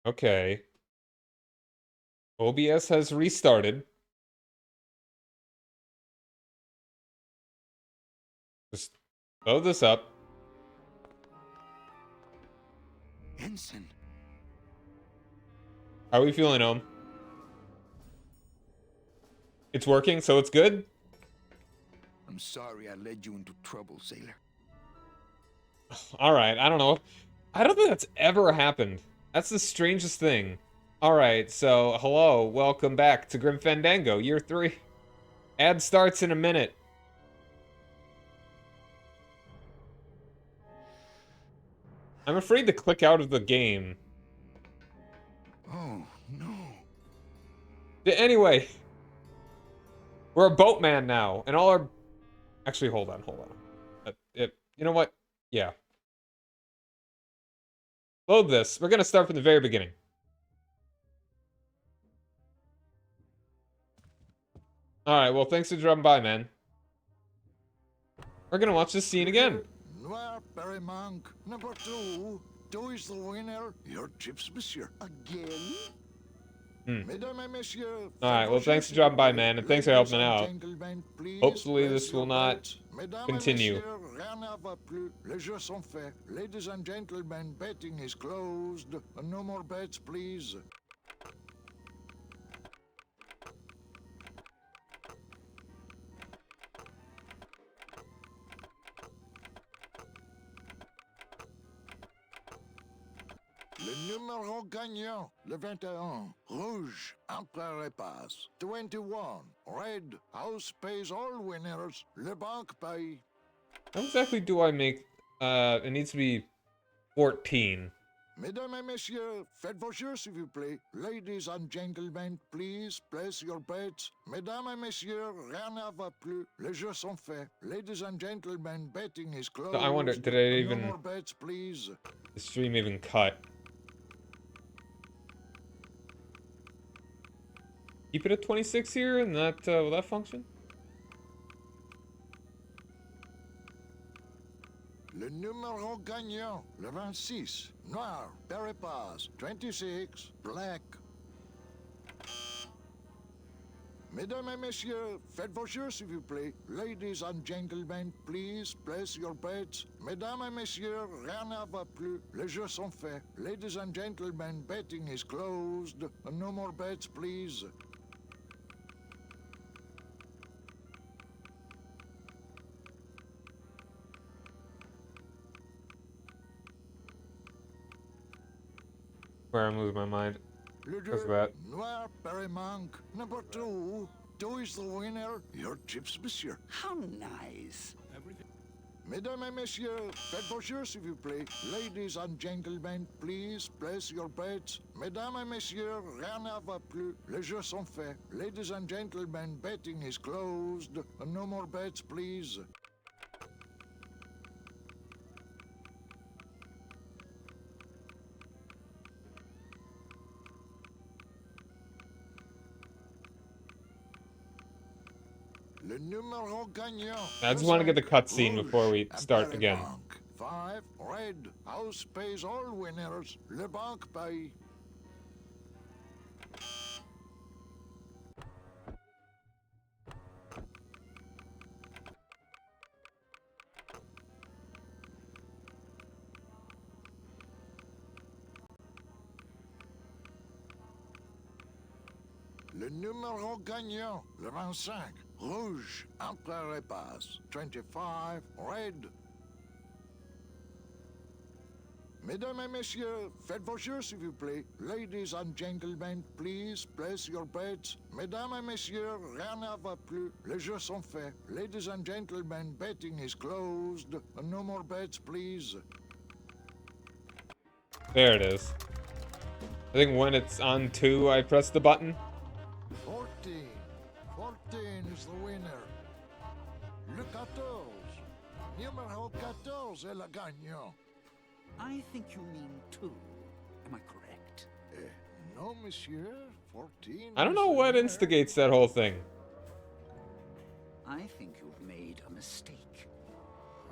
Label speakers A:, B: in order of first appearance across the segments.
A: Okay. OBS has restarted. Just load this up.
B: Ensign.
A: How are we feeling, Ohm? It's working, so it's good?
B: I'm sorry I led you into trouble, sailor.
A: Alright, I don't know. I don't think that's ever happened. That's the strangest thing. Alright, so hello, welcome back to Grim Fandango, Year 3. Ad starts in a minute. I'm afraid to click out of the game.
B: Oh, no.
A: Anyway, we're a boatman now, and all our... Actually, hold on. You know what? Yeah. Load this. We're gonna start from the very beginning. Alright, well, thanks for dropping by, man. We're gonna watch this scene again.
C: Noir Monk, number 2. 2 is the winner. Your chips, monsieur.
B: Again?
C: Mesdames et messieurs,
A: Alright, well, thanks for dropping by, man, and thanks for helping out. Hopefully this will not continue.
C: Rien ne va plus. Les jeux sont faits. Ladies and gentlemen, betting is closed. No more bets, please. Le numéro gagnant, le 21, rouge, empereur et passe. 21, red, house pays all winners, le banque paye.
A: How exactly do I make, it needs to be 14.
C: Mesdames et messieurs, faites vos jeux s'il vous plaît. Ladies and gentlemen, please place your bets. Mesdames et messieurs, rien ne va plus. Les jeux sont faits. Ladies and gentlemen, betting is closed.
A: So I wonder, did I even...
C: No more bets, please.
A: The stream even cut? Keep it at 26 here, and that, will that function?
C: Le numéro gagnant, le 26, noir, Pérépaz, 26, black. Mesdames et messieurs, faites vos jeux s'il vous plaît. Ladies and gentlemen, please place your bets. Mesdames et messieurs, rien ne va plus. Les jeux sont faits. Ladies and gentlemen, betting is closed. No more bets, please.
A: Where I'm losing my mind. Because of that.
C: Noir Monk, number 2. 2 is the winner. Your chips, monsieur.
B: How nice.
C: Mesdames et messieurs, faites vos jeux s'il vous plaît. Ladies and gentlemen, please place your bets. Mesdames et messieurs, rien ne va plus. Les jeux sont faits. Ladies and gentlemen, betting is closed. No more bets, please. Le numéro gagnant.
A: I just want to get the cutscene before we start again.
C: 5, red, house pays all winners. Le banque paye. Le numéro gagnant, le 25, rouge, empereur et passe. 25, red. Mesdames et messieurs, faites vos jeux s'il vous plaît. Ladies and gentlemen, please place your bets. Mesdames et messieurs, rien ne va plus. Les jeux sont faits. Ladies and gentlemen, betting is closed. No more bets, please.
A: There it is. I think when it's on 2, I press the button.
C: 14. 14 is the winner. Le 14. Numéro 14 est le gagnant.
B: I think you mean 2. Am I correct?
C: No, monsieur. 14.
A: I don't know what instigates that whole thing.
B: I think you've made a mistake.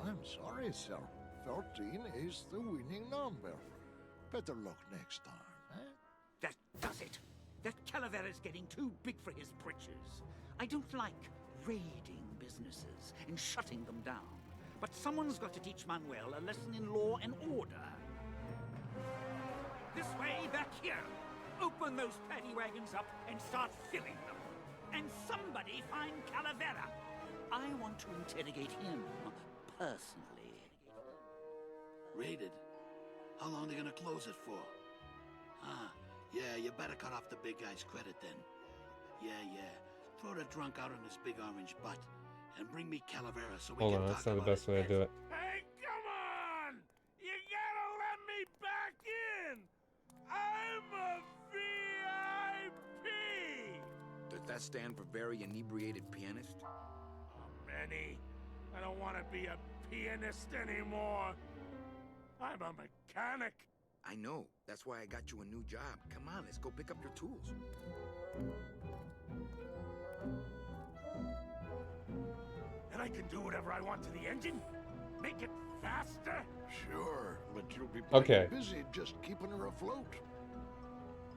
C: I'm sorry, sir. 14 is the winning number. Better luck next time.
B: That does it. That Calavera's getting too big for his britches. I don't like raiding businesses and shutting them down. But someone's got to teach Manuel a lesson in law and order. This way, back here. Open those paddy wagons up and start filling them. And somebody find Calavera. I want to interrogate him personally.
D: Raided? How long are they gonna close it for? Ah, yeah, you better cut off the big guy's credit then. Yeah. Throw the drunk out on his big orange butt. And bring me Calavera so we
A: Hold
D: can
A: on,
D: talk
A: that's not the
D: about
A: best
D: his
A: way to do it.
E: Hey, come on! You gotta let me back in! I'm a VIP!
F: Does that stand for very inebriated pianist?
E: Oh, Manny, I don't want to be a pianist anymore. I'm a mechanic.
F: I know. That's why I got you a new job. Come on, let's go pick up your tools.
E: And I can do whatever I want to the engine? Make it faster?
C: Sure, but you'll be
A: Okay.
C: busy just keeping her afloat.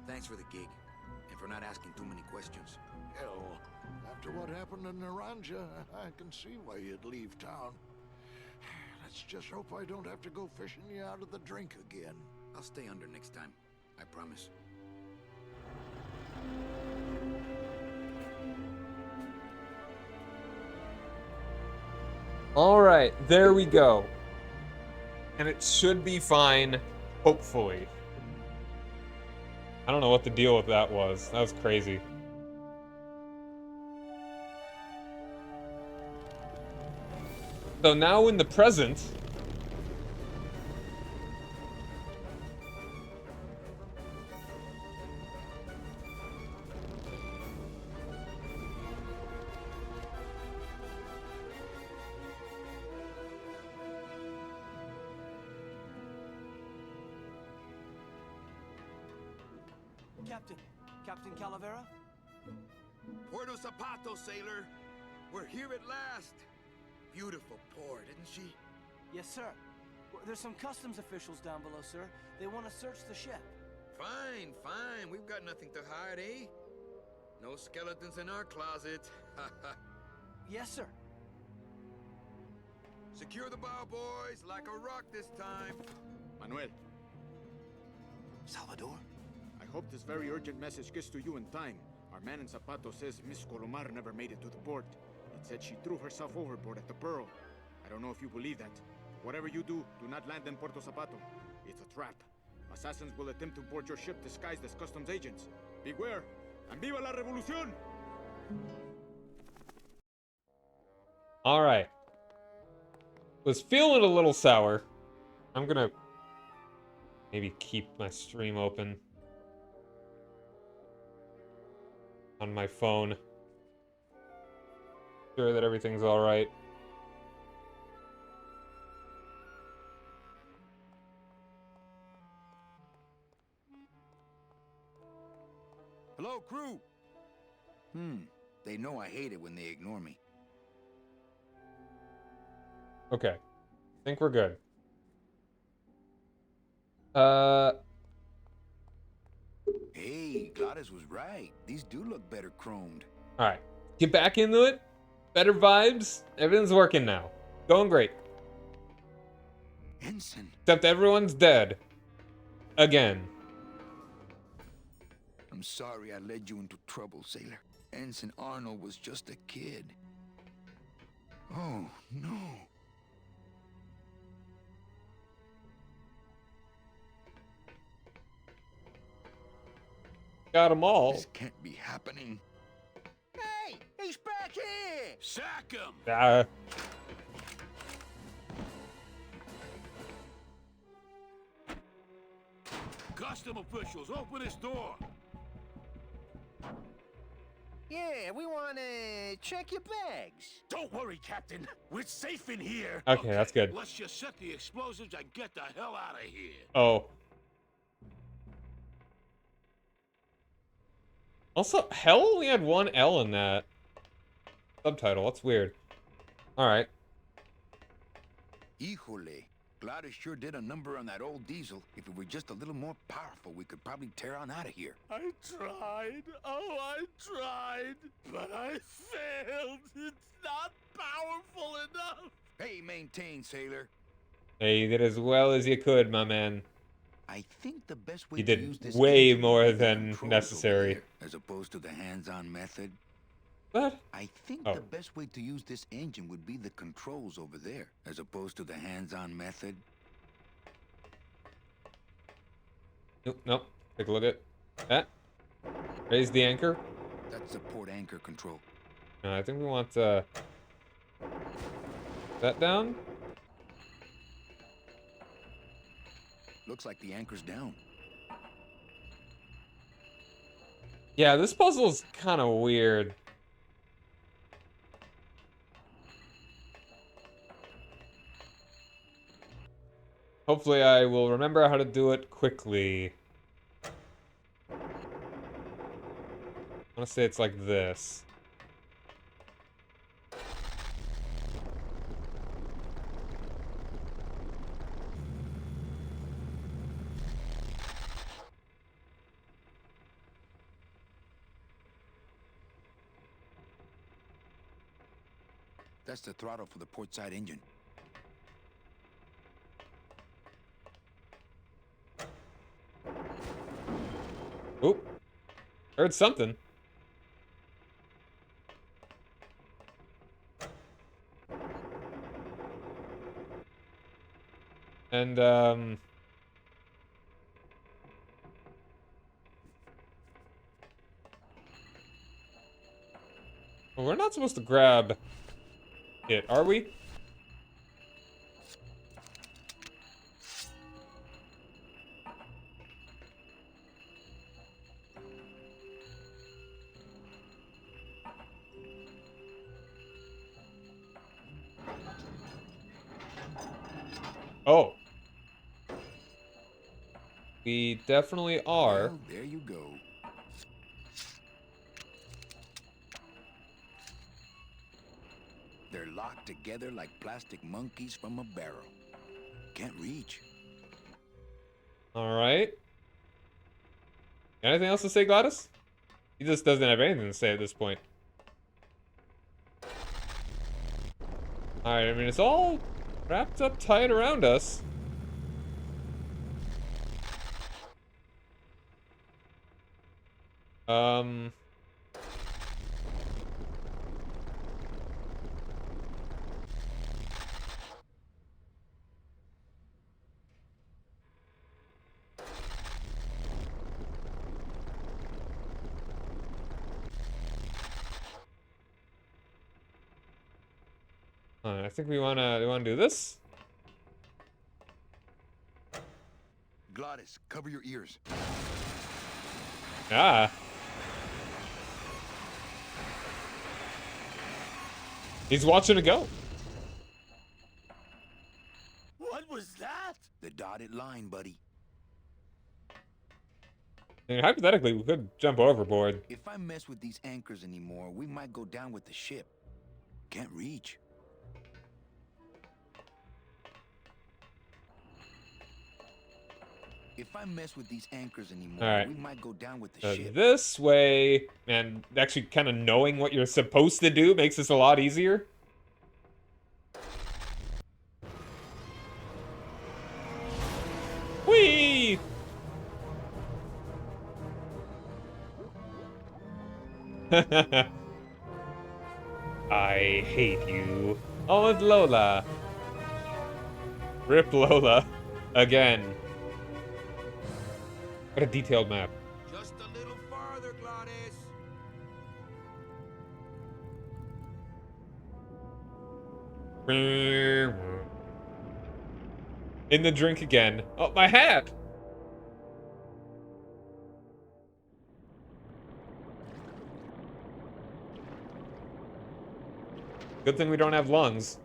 F: Thanks for the gig, and for not asking too many questions.
C: Hell, after what happened in Naranja, I can see why you'd leave town. Let's just hope I don't have to go fishing you out of the drink again.
F: I'll stay under next time. I promise.
A: Alright, there we go. And it should be fine, hopefully. I don't know what the deal with that was. That was crazy. So now in the present...
G: Captain Calavera?
F: Puerto Zapato, sailor. We're here at last. Beautiful port, isn't she?
G: Yes, sir. There's some customs officials down below, sir. They want to search the ship.
F: Fine. We've got nothing to hide, eh? No skeletons in our closet.
G: Yes, sir.
F: Secure the bow, boys, like a rock this time.
H: Manuel,
D: Salvador?
H: I hope this very urgent message gets to you in time. Our man in Zapato says Miss Colomar never made it to the port. It said she threw herself overboard at the Pearl. I don't know if you believe that. Whatever you do not land in Puerto Zapato. It's a trap. Assassins will attempt to board your ship disguised as customs agents. Beware, and viva la revolución!
A: Alright. Was feeling a little sour. I'm gonna maybe keep my stream open on my phone. Sure that everything's alright.
F: Hello, crew. They know I hate it when they ignore me.
A: Okay. Think we're good.
F: Hey, Gladys was right. These do look better chromed.
A: Alright. Get back into it. Better vibes. Everything's working now. Going great.
F: Ensign.
A: Except everyone's dead. Again.
F: I'm sorry I led you into trouble, sailor. Ensign Arnold was just a kid. Oh, no.
A: Got them all.
F: This can't be happening. Hey, he's back here!
E: Sack him! Custom officials, open this door!
I: Yeah, we want to check your bags.
E: Don't worry, Captain. We're safe in here.
A: Okay, that's good.
E: Let's just set the explosives and get the hell out of here.
A: Oh. Also, hell only had one L in that subtitle. That's weird. Alright.
F: Híjole. Gladys sure did a number on that old diesel. If it were just a little more powerful, we could probably tear on out of here.
E: I tried. Oh, I tried. But I failed. It's not powerful enough.
F: Hey, maintain, sailor.
A: Hey, you did as well as you could, my man.
F: I think the best way
A: You
F: to
A: did
F: use this
A: way
F: engine would
A: more
F: be the
A: than
F: controls over
A: necessary.
F: there, as opposed to the hands-on method.
A: What?
F: I think
A: Oh.
F: the best way to use this engine would be the controls over there, as opposed to the hands-on method.
A: Nope, nope. Take a look at that. Raise the anchor.
F: That's the port anchor control.
A: No, I think we want that down.
F: Looks like the anchor's down.
A: Yeah, this puzzle's kind of weird. Hopefully I will remember how to do it quickly. I want to say it's like this.
F: That's the throttle for the port side engine.
A: Oop. Heard something. And, well, we're not supposed to grab it, are we? Oh. We definitely are.
F: Well, there you go. They're locked together like plastic monkeys from a barrel. Can't reach.
A: Alright. Anything else to say, Gladys? He just doesn't have anything to say at this point. Alright, I mean, it's all wrapped up tight around us. I think we wanna do this.
F: Gladys, cover your ears.
A: Ah. He's watching it go.
E: What was that?
F: The dotted line, buddy.
A: I mean, hypothetically, we could jump overboard.
F: If I mess with these anchors anymore, we might go down with the ship. Can't reach. If I mess with these anchors anymore,
A: All right.
F: we might go down with the
A: So
F: ship.
A: this way, and actually kind of knowing what you're supposed to do makes this a lot easier. Whee! I hate you. Oh, it's Lola. Rip Lola. Again. What a detailed map.
F: Just a little farther, Gladys.
A: In the drink again. Oh, my hat! Good thing we don't have lungs.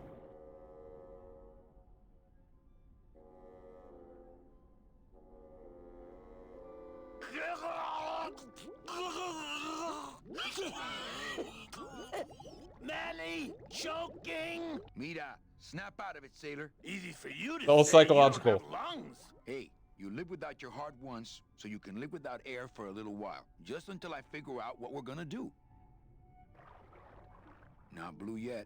I: Manny, choking.
F: Mira, Snap out of it, sailor.
E: Easy for you to
A: It's all
E: say.
A: psychological.
E: You don't have lungs.
F: Hey, you live without your heart once, so you can live without air for a little while. Just until I figure out what we're gonna do. Not blue yet.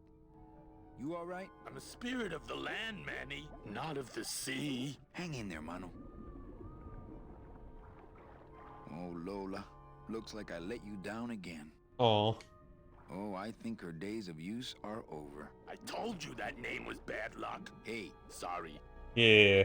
F: You all right?
E: I'm a spirit of the land, Manny, not of the sea.
F: Hang in there, mano. Oh, Lola. Looks like I let you down again.
A: Oh.
F: Oh, I think her days of use are over.
E: I told you that name was bad luck.
F: Hey,
E: Sorry.
A: Yeah.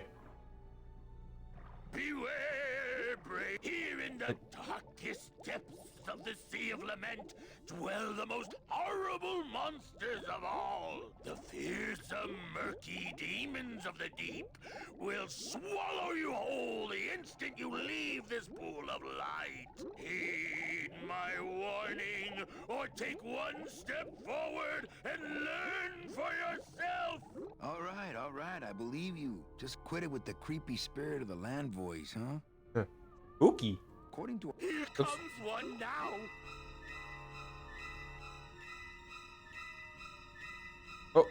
E: Beware, brave. Here in the darkest depths of the Sea of Lament dwell the most horrible monsters of all. The fearsome, murky demons of the deep will swallow you whole the instant you leave this pool of light. Heed my warning, or take one step forward and learn for yourself.
F: all right, I believe you. Just quit it with the creepy spirit of the land voice, huh?
A: Spooky.
F: According to...
E: Here comes one now.
A: Oh.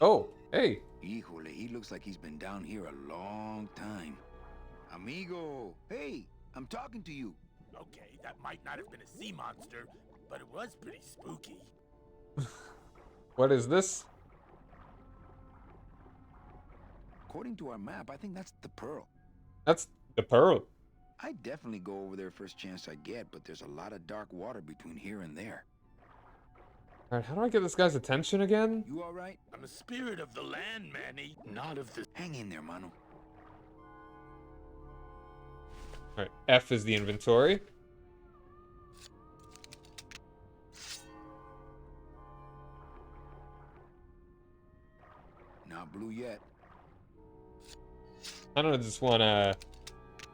A: Oh. Hey.
F: Híjole, he looks like he's been down here a long time. Amigo, hey, I'm talking to you.
E: Okay, that might not have been a sea monster, but it was pretty spooky.
A: What is this?
F: According to our map, I think that's the Pearl.
A: That's the pearl.
F: I'd definitely go over there first chance I get, but there's a lot of dark water between here and there.
A: Alright, how do I get this guy's attention again?
F: You all right?
E: I'm a spirit of the land, Manny, not of the...
F: Hang in there, mano.
A: Alright, F is the inventory.
F: Not blue yet.
A: I don't know, just wanna...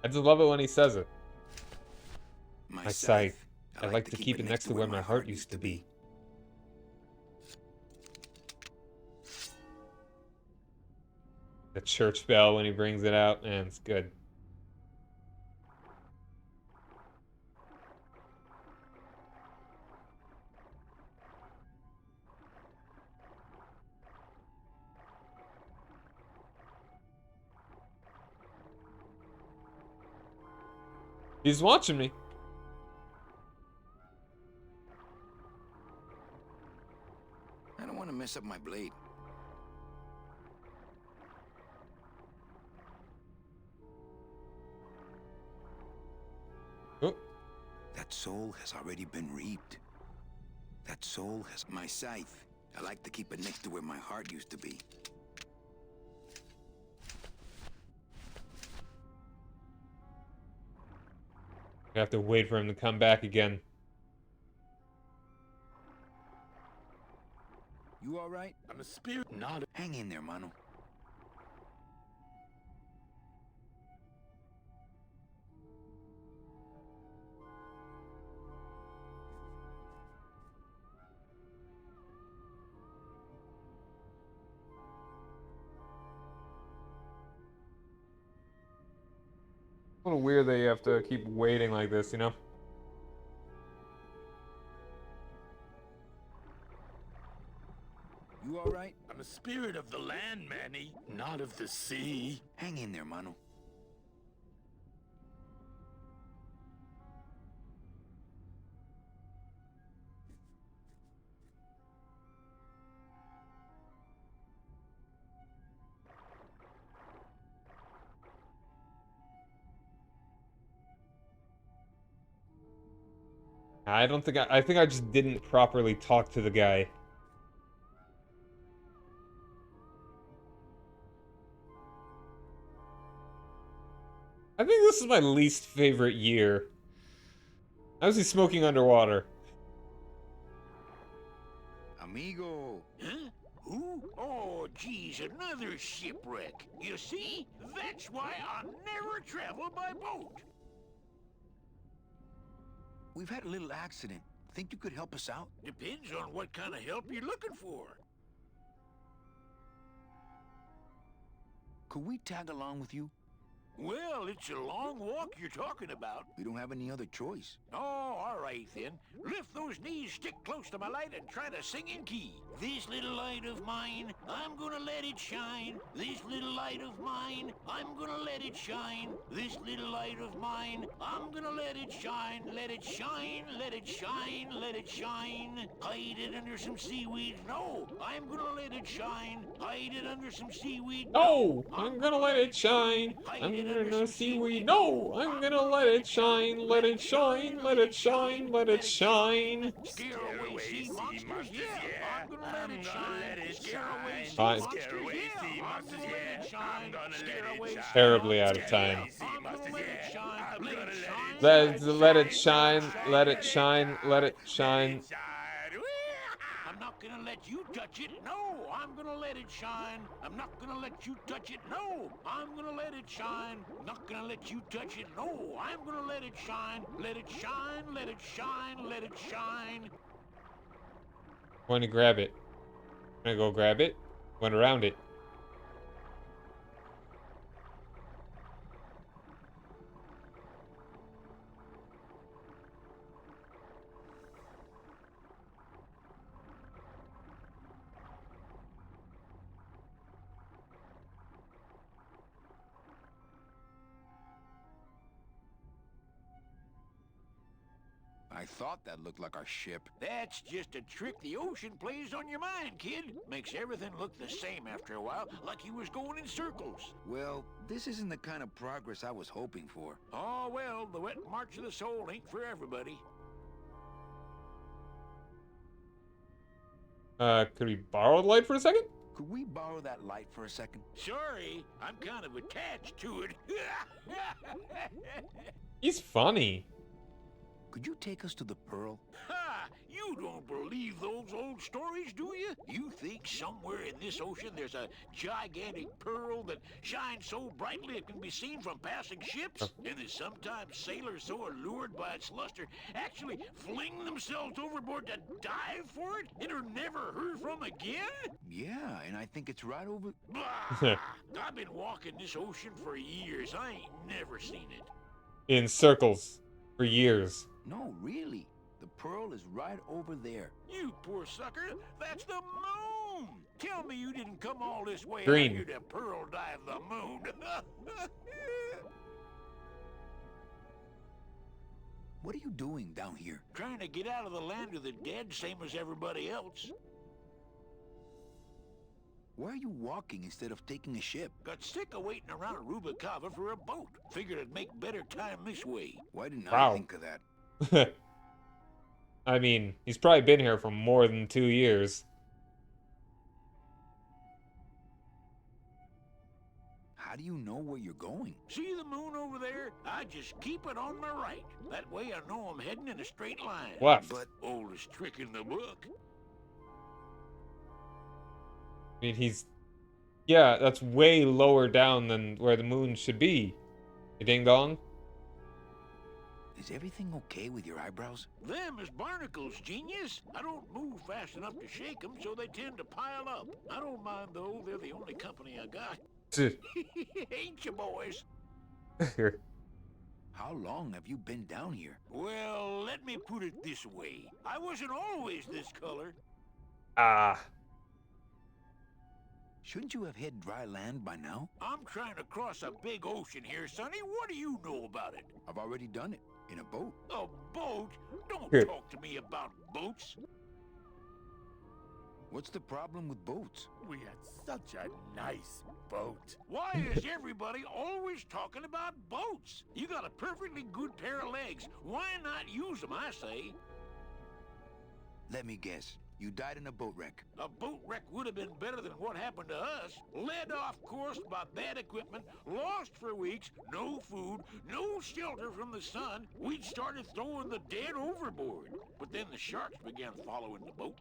A: I just love it when he says it. My scythe. I like to keep it next to where my heart used to be. The church bell when he brings it out, man, it's good. He's watching me.
F: I don't want to mess up my blade.
A: Oh.
F: That soul has already been reaped. That soul has my scythe. I like to keep it next to where my heart used to be.
A: I have to wait for him to come back again.
F: You all right?
E: I'm a spirit, not a...
F: Hang in there, mano.
A: A little weird that you have to keep waiting like this, you know?
F: You all right?
E: I'm a spirit of the land, Manny, not of the sea.
F: Hang in there, mano.
A: I don't think I think I just didn't properly talk to the guy. I think this is my least favorite year. How is he smoking underwater?
F: Amigo.
D: Huh? Who? Oh, geez, another shipwreck. You see? That's why I'll never travel by boat.
F: We've had a little accident. Think you could help us out?
D: Depends on what kind of help you're looking for.
F: Could we tag along with you?
E: Well, it's a long walk you're talking about.
F: We don't have any other choice.
E: Oh, all right then. Lift those knees, stick close to my light, and try to sing in key. This little light of mine, I'm gonna let it shine. This little light of mine, I'm gonna let it shine. This little light of mine, I'm gonna let it shine. Let it shine, let it shine, let it shine. Hide it under some seaweed. No, I'm gonna let it shine. Hide it under some seaweed.
A: No, I'm gonna let it shine. I'm gonna seaweed. No, I'm gonna let it shine. Let it shine. Let it shine. Let it shine.
E: Scare away sea monsters, yeah. I'm gonna let it shine. Scare away sea
A: Fine.
E: monsters, yeah. I'm gonna let it shine. Scare away sea
A: Terribly out of
E: monsters,
A: time.
E: yeah. I'm gonna let it shine. Let it shine.
A: Let it shine. Let it shine. Let it shine.
E: I'm not gonna let you touch it. No, I'm gonna let it shine. I'm not gonna let you touch it. No, I'm gonna let it shine. Not gonna let you touch it. No, I'm gonna let it shine. Let it shine. Let it shine. Let it shine.
A: Going to grab it. Gonna go grab it. Went around it.
F: I thought that looked like our ship.
E: That's just a trick the ocean plays on your mind, kid. Makes everything look the same after a while, like you was going in circles.
F: Well, this isn't the kind of progress I was hoping for.
E: Oh, well, the wet march of the soul ain't for everybody.
A: Could we borrow the light for a second?
F: Could we borrow that light for a second?
E: Sorry, I'm kind of attached to it.
A: He's funny.
F: Could you take us to the Pearl?
E: Ha! You don't believe those old stories, do you? You think somewhere in this ocean there's a gigantic pearl that shines so brightly it can be seen from passing ships? And that sometimes sailors so allured by its luster actually fling themselves overboard to dive for it and are never heard from again?
F: Yeah, and I think it's right over...
E: Bah! I've been walking this ocean for years. I ain't never seen it.
A: In circles. For years.
F: No, really. The Pearl is right over there.
E: You poor sucker, that's the moon! Tell me you didn't come all this way
A: Green.
E: out here to pearl dive the moon.
F: What are you doing down here?
E: Trying to get out of the land of the dead, same as everybody else.
F: Why are you walking instead of taking a ship?
E: Got sick of waiting around Rubacava for a boat. Figured I'd make better time this way.
F: Why didn't
A: Wow.
F: I think of that?
A: I mean, he's probably been here for more than 2 years.
F: How do you know where you're going?
E: See the moon over there? I just keep it on my right. That way I know I'm heading in a straight line.
A: Left.
E: But oldest trick in the book.
A: I mean, he's... Yeah, that's way lower down than where the moon should be. You ding dong?
F: Is everything okay with your eyebrows?
E: Them is barnacles, genius. I don't move fast enough to shake them, so they tend to pile up. I don't mind, though. They're the only company I got. Ain't you, boys?
F: How long have you been down here?
E: Well, let me put it this way. I wasn't always this color.
A: Ah.
F: Shouldn't you have hit dry land by now?
E: I'm trying to cross a big ocean here, Sonny. What do you know about it?
F: I've already done it. In a boat.
E: A boat? Don't talk to me about boats.
F: What's the problem with boats?
E: We had such a nice boat. Why is everybody always talking about boats? You got a perfectly good pair of legs. Why not use them, I say?
F: Let me guess. You died in a boat wreck.
E: A boat wreck would have been better than what happened to us. Led off course by bad equipment, lost for weeks, no food, no shelter from the sun. We'd started throwing the dead overboard. But then the sharks began following the boat.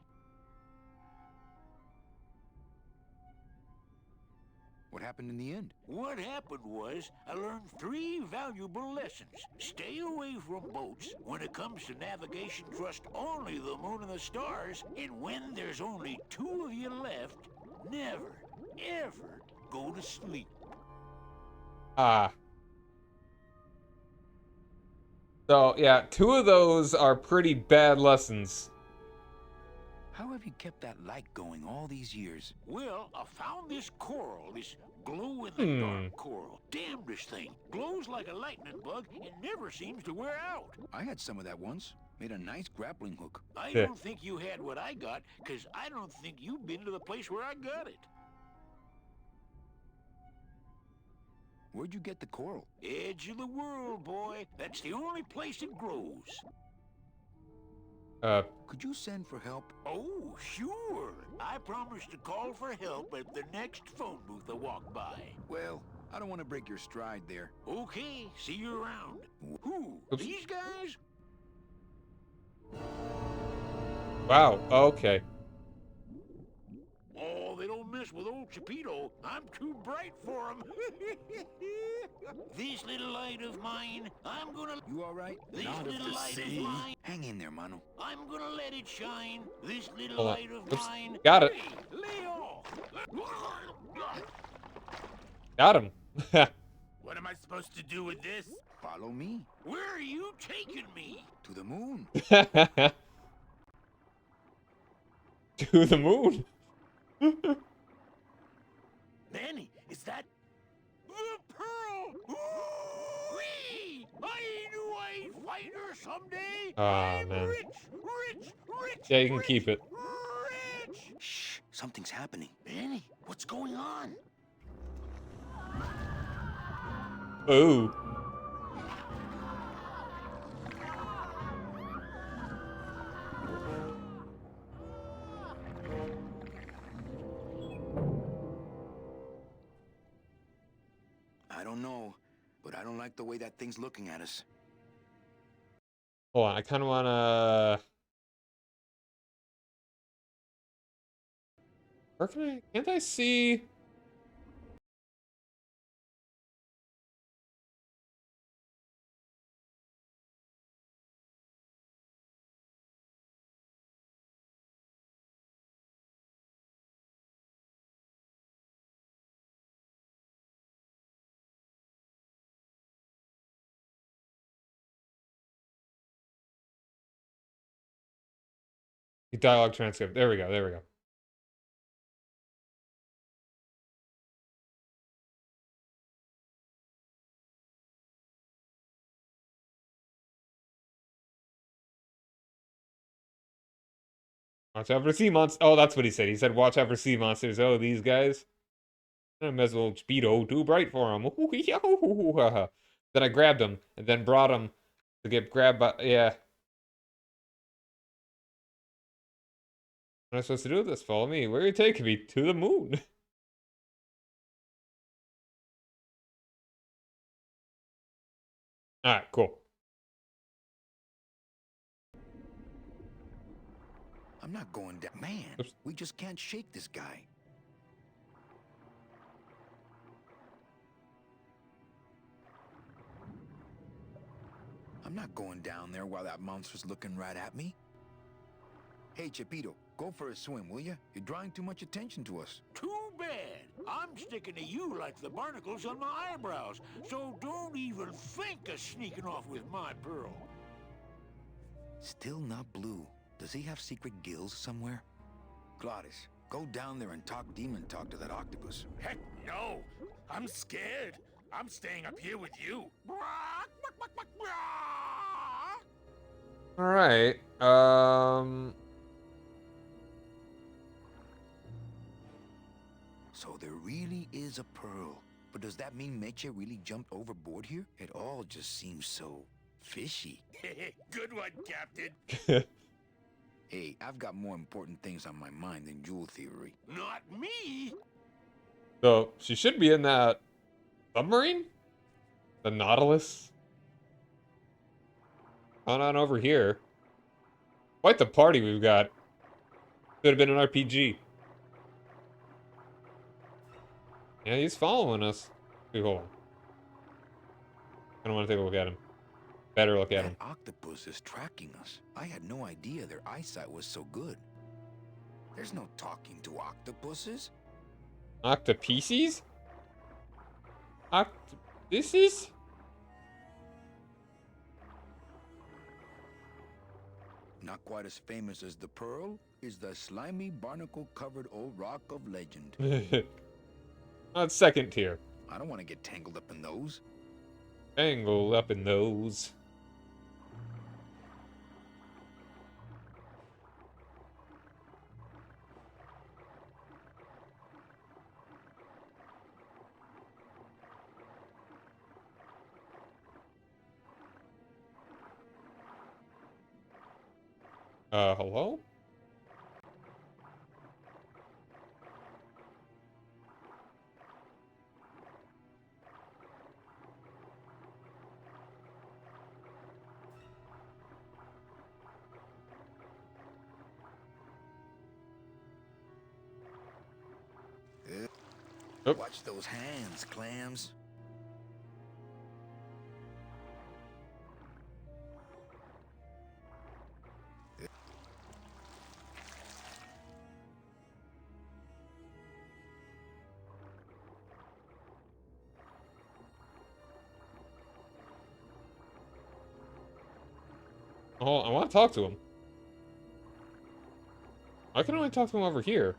F: What happened in the end?
E: What happened was, I learned 3 valuable lessons. Stay away from boats. When it comes to navigation, trust only the moon and the stars. And when there's only 2 of you left, never, ever go to sleep.
A: Ah. So, yeah, 2 of those are pretty bad lessons.
F: How have you kept that light going all these years?
E: Well, I found this coral, this glow-in-the-dark coral. Damn, this thing glows like a lightning bug and never seems to wear out.
F: I had some of that once. Made a nice grappling hook.
E: I
A: Yeah.
E: don't think you had what I got, because I don't think you've been to the place where I got it.
F: Where'd you get the coral?
E: Edge of the world, boy. That's the only place it grows.
F: Could you send for help?
E: Oh, sure. I promise to call for help at the next phone booth I walk by.
F: Well, I don't want to break your stride there.
E: Okay, see you around. Who?
A: Oops.
E: These guys?
A: Wow, okay.
E: Oh, they don't mess with old Chapito. I'm too bright for them. This little light of mine, I'm gonna...
F: You all right?
E: This little light of mine,
F: Hang in there, Mano.
E: I'm gonna let it shine. This little
A: Hold on.
E: light of
A: Oops.
E: mine...
A: Got it.
E: Hey, lay off.
A: Got him.
E: What am I supposed to do with this?
F: Follow me.
E: Where are you taking me?
F: To the moon.
A: To the moon.
E: Manny, is that... The pearl! Ooh-wee! I knew I'd find her someday!
A: Aw,
E: I'm
A: man.
E: rich! Rich! Rich!
A: Yeah, you can
E: rich,
A: keep it.
E: Rich!
F: Shh, something's happening.
E: Manny, what's going on?
A: Ooh.
F: I don't know, but I don't like the way that thing's looking at us.
A: Hold on, I kind of want to... Where can I... Can't I see... Dialogue transcript. There we go, there we go. Watch out for sea monsters. Oh, that's what he said. He said, watch out for sea monsters. Oh, these guys. I mess with old Speedo. Too bright for him. Then I grabbed him and then brought him to get grabbed by... Yeah. What am I supposed to do with this? Follow me. Where are you taking me? To the moon. Alright, cool.
F: I'm not going down. Man,
A: Oops.
F: we just can't shake this guy. I'm not going down there while that monster's looking right at me. Hey, Chapito, go for a swim, will you? You're drawing too much attention to us.
E: Too bad. I'm sticking to you like the barnacles on my eyebrows, so don't even think of sneaking off with my pearl.
F: Still not blue. Does he have secret gills somewhere? Glottis, go down there and talk demon talk to that octopus.
E: Heck no! I'm scared. I'm staying up here with you.
A: Alright.
F: So there really is a pearl. But does that mean Meche really jumped overboard here? It all just seems so fishy.
E: Good one, Captain.
F: Hey, I've got more important things on my mind than jewel theory.
E: Not me.
A: So, she should be in that submarine? The Nautilus? On over here. Quite the party we've got. Could have been an RPG. Yeah, he's following us. Wait, hold on. I don't want to take a look at him. Better look at him.
F: That octopus is tracking us. I had no idea their eyesight was so good. There's no talking to octopuses.
A: Octopuses? Octopuses?
F: Not quite as famous as the Pearl is the slimy barnacle-covered old rock of legend.
A: Not second tier.
F: I don't want to get tangled up in those.
A: Tangled up in those. Hello? Oh.
F: Watch those hands, clams.
A: Oh, I want to talk to him. I can only talk to him over here.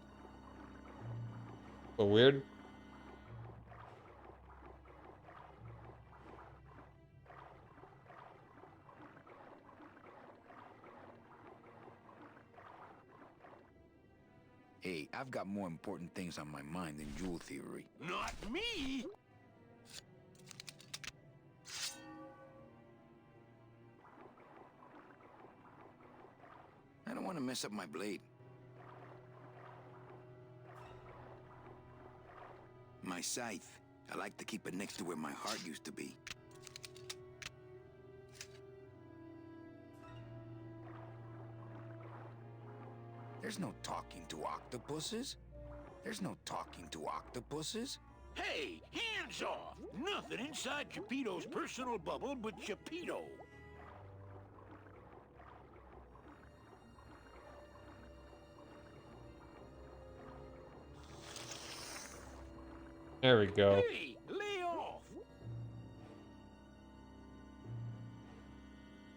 A: So weird.
F: Hey, I've got more important things on my mind than jewel theory.
E: Not me!
F: I don't want to mess up my blade. My scythe. I like to keep it next to where my heart used to be. There's no talking to octopuses. There's no talking to octopuses.
E: Hey, hands off! Nothing inside Geppetto's personal bubble but Geppetto.
A: There we go.
E: Hey, lay off!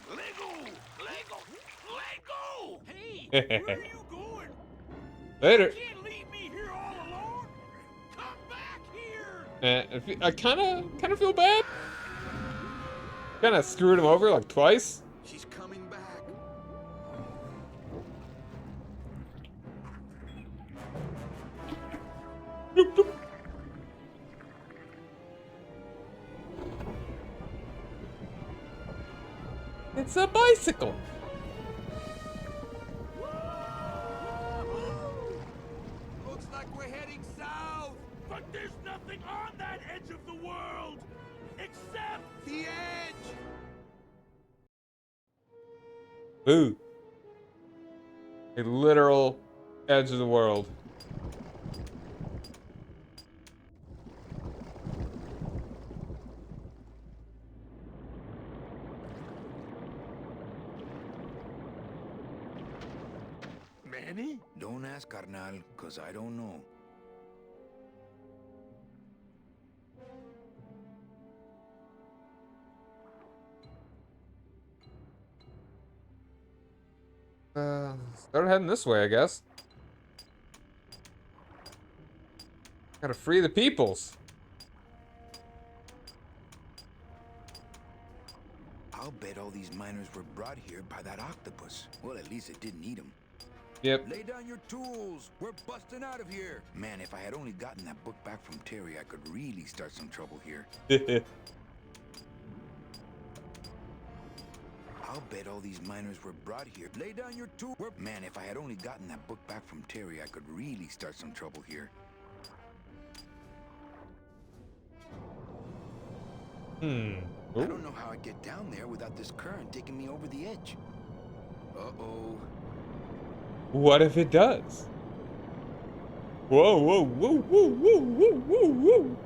E: Let go! Let go! Let go! Hey, where are you going?
A: Later.
E: You can't leave me here all alone! Come back here!
A: I kind of feel bad. Kind of screwed him over like twice.
F: She's coming back.
A: Doop, doop. It's a bicycle.
E: Looks like we're heading south! But there's nothing on that edge of the world! Except the edge!
A: Ooh. A literal edge of the world.
E: Manny?
F: Don't ask, carnal, cause I don't know.
A: Start heading this way, I guess. Gotta free the peoples.
F: I'll bet all these miners were brought here by that octopus. Well, at least it didn't eat them.
A: Yep.
F: Lay down your tools. We're busting out of here. Man, if I had only gotten that book back from Terry, I could really start some trouble here. I'll bet all these miners were brought here. Lay down your tools. Man, if I had only gotten that book back from Terry, I could really start some trouble here. I don't know how I get down there without this current taking me over the edge. Uh-oh.
A: What if it does? Whoa, whoa, whoa, whoa, whoa, whoa, whoa, whoa.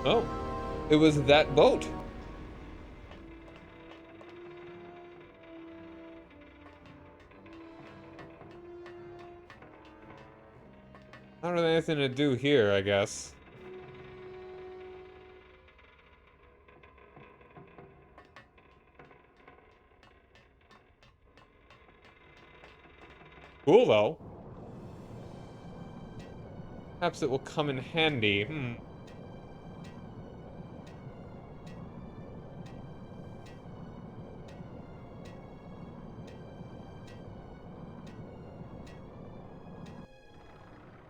A: Oh, it was that boat. Not really anything to do here, I guess. Cool, though. Perhaps it will come in handy.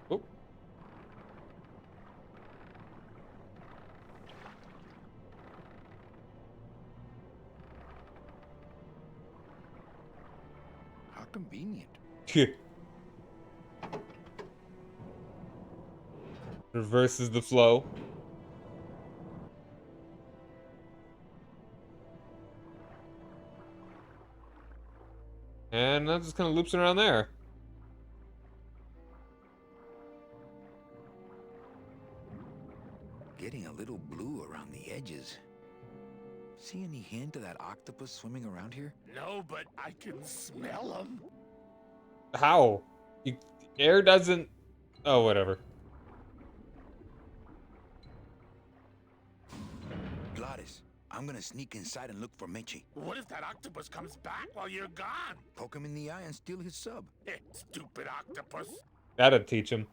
A: Oh.
F: How convenient.
A: Reverses the flow. And that just kind of loops around there.
F: Getting a little blue around the edges. See any hint of that octopus swimming around here?
E: No, but I can smell them.
A: How? Air doesn't... Oh, whatever.
F: Gladys, I'm gonna sneak inside and look for Meche.
E: What if that octopus comes back while you're gone?
F: Poke him in the eye and steal his sub.
E: Stupid octopus.
A: That'd teach him.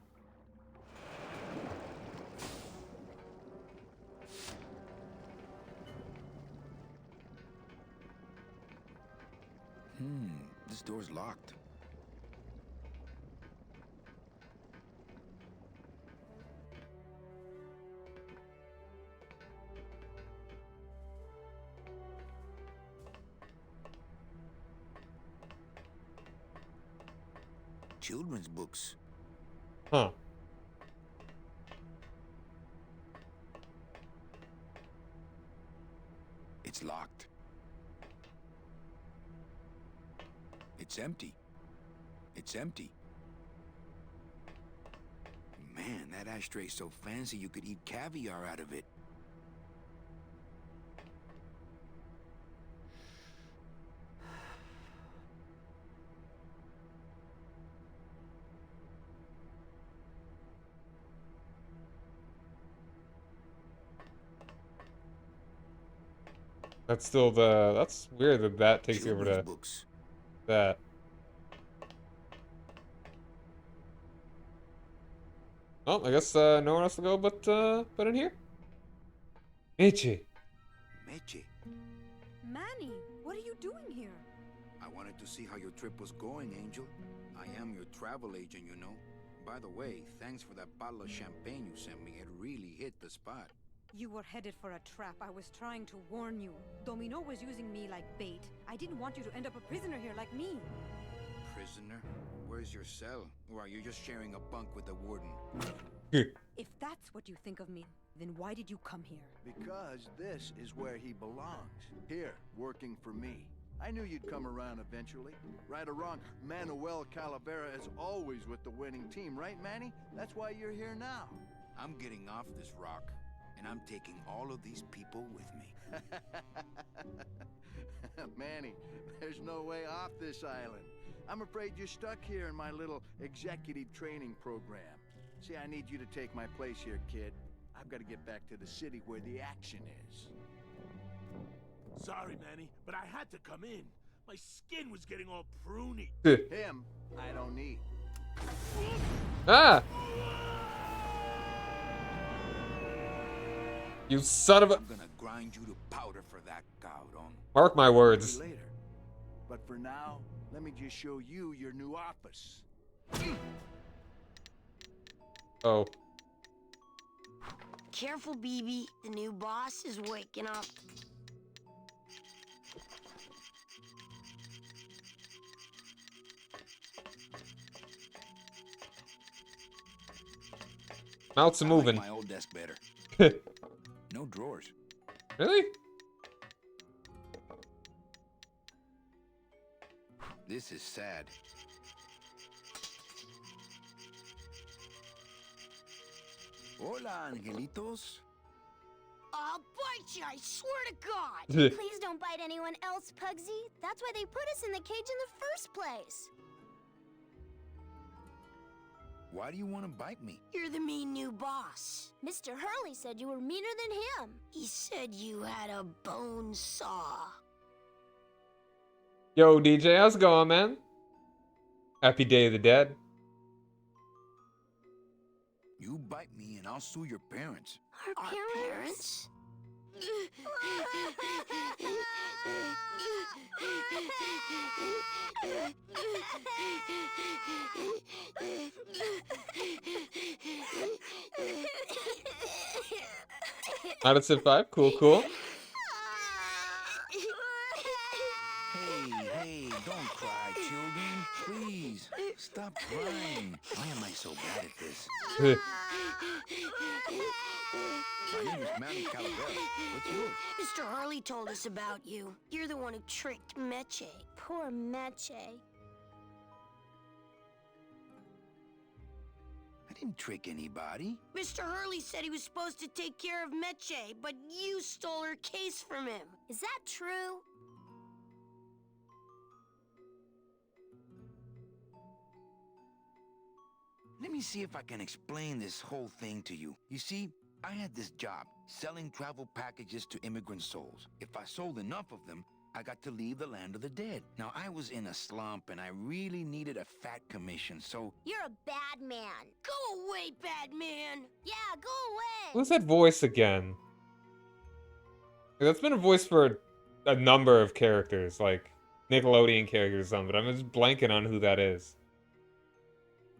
F: This door's locked. Children's books.
A: Huh.
F: It's locked. It's empty. It's empty. Man, that ashtray's so fancy you could eat caviar out of it.
A: That's still the... That's weird that that takes you over
F: Children's
A: to
F: books.
A: that. Well, I guess nowhere else to go but in here. Meche.
F: Meche.
J: Manny, what are you doing here?
F: I wanted to see how your trip was going, Angel. I am your travel agent, you know. By the way, thanks for that bottle of champagne you sent me. It really hit the spot.
J: You were headed for a trap. I was trying to warn you. Domino was using me like bait. I didn't want you to end up a prisoner here like me.
F: Prisoner? Where's your cell? Or are you just sharing a bunk with the warden?
J: If that's what you think of me, then why did you come here?
K: Because this is where he belongs. Here, working for me. I knew you'd come around eventually. Right or wrong, Manuel Calavera is always with the winning team, right, Manny? That's why you're here now.
F: I'm getting off this rock, and I'm taking all of these people with me.
K: Manny, there's no way off this island. I'm afraid you're stuck here in my little executive training program. See, I need you to take my place here, kid. I've got to get back to the city where the action is.
E: Sorry, Manny, but I had to come in. My skin was getting all pruny.
K: Him, I don't need.
A: Ah! You son of a...
F: I'm gonna grind you to powder for that, cabrón.
A: Mark my words.
K: Later. But for now, let me just show you your new office.
A: Oh.
L: Careful, BB. The new boss is waking up.
A: Mouth's moving.
F: I like my old desk better. No drawers.
A: Really?
F: This is sad. Hola, angelitos.
L: you, I swear to God.
M: Please don't bite anyone else, Pugsy. That's why they put us in the cage in the first place.
F: Why do you want to bite me?
L: You're the mean new boss.
M: Mr. Hurley said you were meaner than him.
L: He said you had a bone saw.
A: Yo, DJ, how's it going, man? Happy Day of the Dead.
F: You bite me and I'll sue your parents.
L: Our parents?
A: Madison 5, cool.
F: Hey, don't cry, children. Please, stop crying. Why am I so bad at this? My name is Manny. What's yours?
L: Mr. Hurley told us about you. You're the one who tricked Meche.
M: Poor Meche.
F: I didn't trick anybody.
L: Mr. Hurley said he was supposed to take care of Meche, but you stole her case from him.
M: Is that true?
F: Let me see if I can explain this whole thing to you. You see, I had this job, selling travel packages to immigrant souls. If I sold enough of them, I got to leave the land of the dead. Now, I was in a slump, and I really needed a fat commission, so...
M: You're a bad man.
L: Go away, bad man.
M: Yeah, go away.
A: Who's that voice again? That's been a voice for a number of characters, like Nickelodeon characters or something, but I'm just blanking on who that is.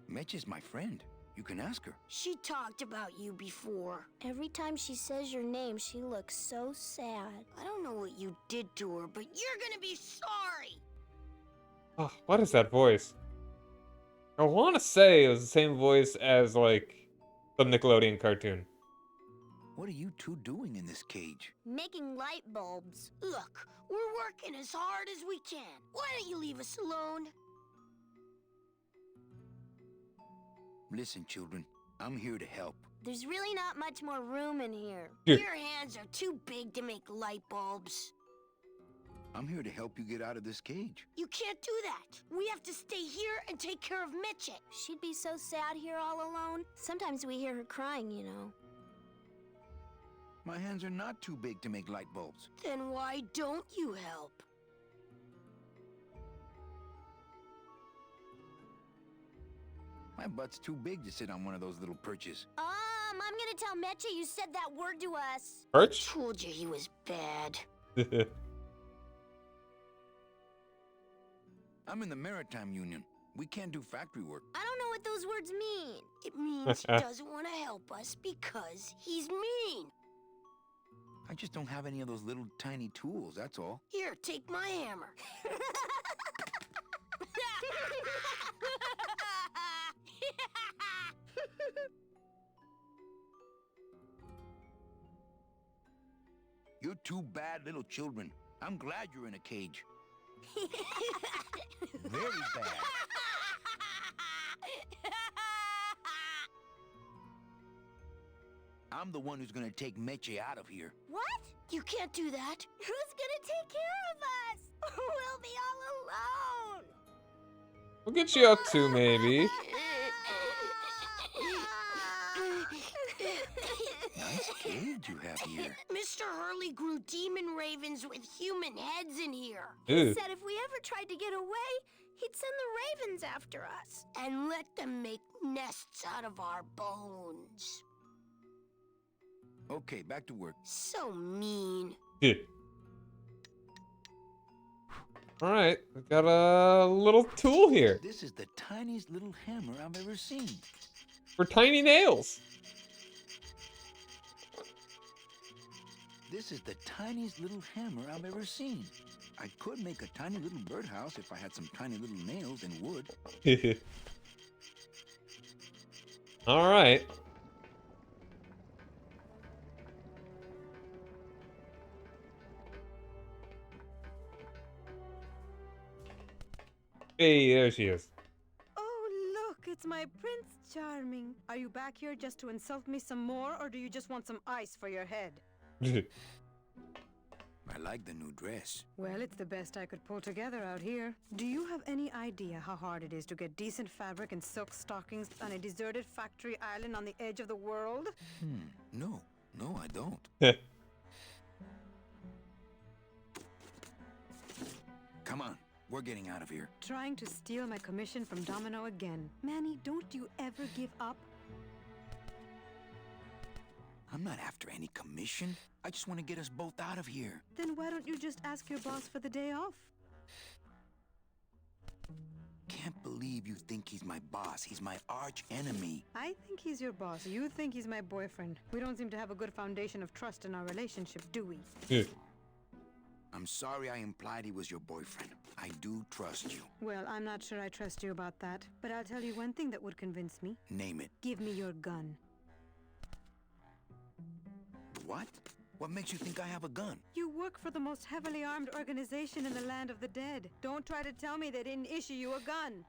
F: Mitch is my friend. You can ask her.
L: She talked about you before.
M: Every time she says your name, she looks so sad.
L: I don't know what you did to her, but you're gonna be sorry.
A: Oh, what is that voice? I want to say it was the same voice as, like, some Nickelodeon cartoon.
F: What are you two doing in this cage?
M: Making light bulbs.
L: Look, we're working as hard as we can. Why don't you leave us alone?
F: Listen, children, I'm here to help.
M: There's really not much more room in here.
L: Your hands are too big to make light bulbs.
F: I'm here to help you get out of this cage.
L: You can't do that. We have to stay here and take care of Mitchell.
M: She'd be so sad here all alone. Sometimes we hear her crying, you know.
F: My hands are not too big to make light bulbs.
L: Then why don't you help?
F: My butt's too big to sit on one of those little perches.
M: I'm gonna tell Meche you said that word to us.
A: Perch?
L: I told you he was bad.
F: I'm in the Maritime Union. We can't do factory work.
M: I don't know what those words mean.
L: It means he doesn't want to help us because he's mean.
F: I just don't have any of those little tiny tools, that's all.
L: Here, take my hammer.
F: You're two bad little children. I'm glad you're in a cage. Very bad. I'm the one who's gonna take Meche out of here.
M: What?
L: You can't do that.
M: Who's gonna take care of us? We'll be all alone.
A: We'll get you up to, maybe.
F: Nice cage you have here.
L: Mr. Hurley grew demon ravens with human heads in here.
A: Ew.
M: He said if we ever tried to get away, he'd send the ravens after us.
L: And let them make nests out of our bones.
F: Okay, back to work.
L: So mean.
A: Alright, we got a little tool here.
F: This is the tiniest little hammer I've ever seen.
A: For tiny nails.
F: This is the tiniest little hammer I've ever seen. I could make a tiny little birdhouse if I had some tiny little nails and wood.
A: Alright. Hey, there she is.
J: Oh, look, it's my Prince Charming. Are you back here just to insult me some more, or do you just want some ice for your head?
F: I like the new dress.
J: Well, it's the best I could pull together out here. Do you have any idea how hard it is to get decent fabric and silk stockings on a deserted factory island on the edge of the world?
F: No, I don't. Come on, we're getting out of here.
J: Trying to steal my commission from Domino again. Manny, don't you ever give up?
F: I'm not after any commission. I just want to get us both out of here.
J: Then why don't you just ask your boss for the day off?
F: Can't believe you think he's my boss. He's my arch enemy.
J: I think he's your boss. You think he's my boyfriend. We don't seem to have a good foundation of trust in our relationship, do we?
A: Yeah.
F: I'm sorry I implied he was your boyfriend. I do trust you.
J: Well, I'm not sure I trust you about that. But I'll tell you one thing that would convince me.
F: Name it.
J: Give me your gun.
F: What? What makes you think I have a gun?
J: You work for the most heavily armed organization in the land of the dead. Don't try to tell me they didn't issue you a gun.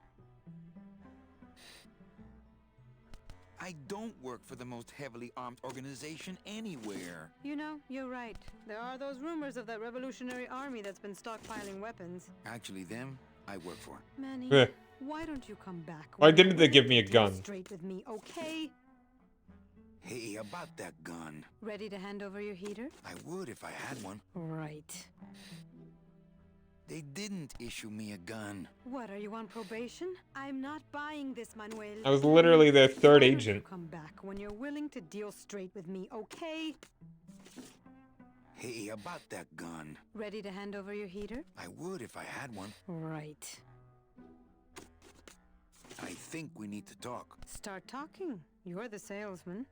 F: I don't work for the most heavily armed organization anywhere.
J: You know, you're right. There are those rumors of that revolutionary army that's been stockpiling weapons.
F: Actually, them, I work for.
J: Manny, why don't you come back?
A: Why didn't they give me a gun?
J: Straight with me, okay?
F: Hey, about that gun.
J: Ready to hand over your heater?
F: I would if I had one.
J: Right.
F: They didn't issue me a gun.
J: What, are you on probation? I'm not buying this, Manuel.
A: I was literally their third agent.
J: Come back when you're willing to deal straight with me, okay?
F: Hey, about that gun.
J: Ready to hand over your heater?
F: I would if I had one.
J: Right.
F: I think we need to talk.
J: Start talking. You're the salesman.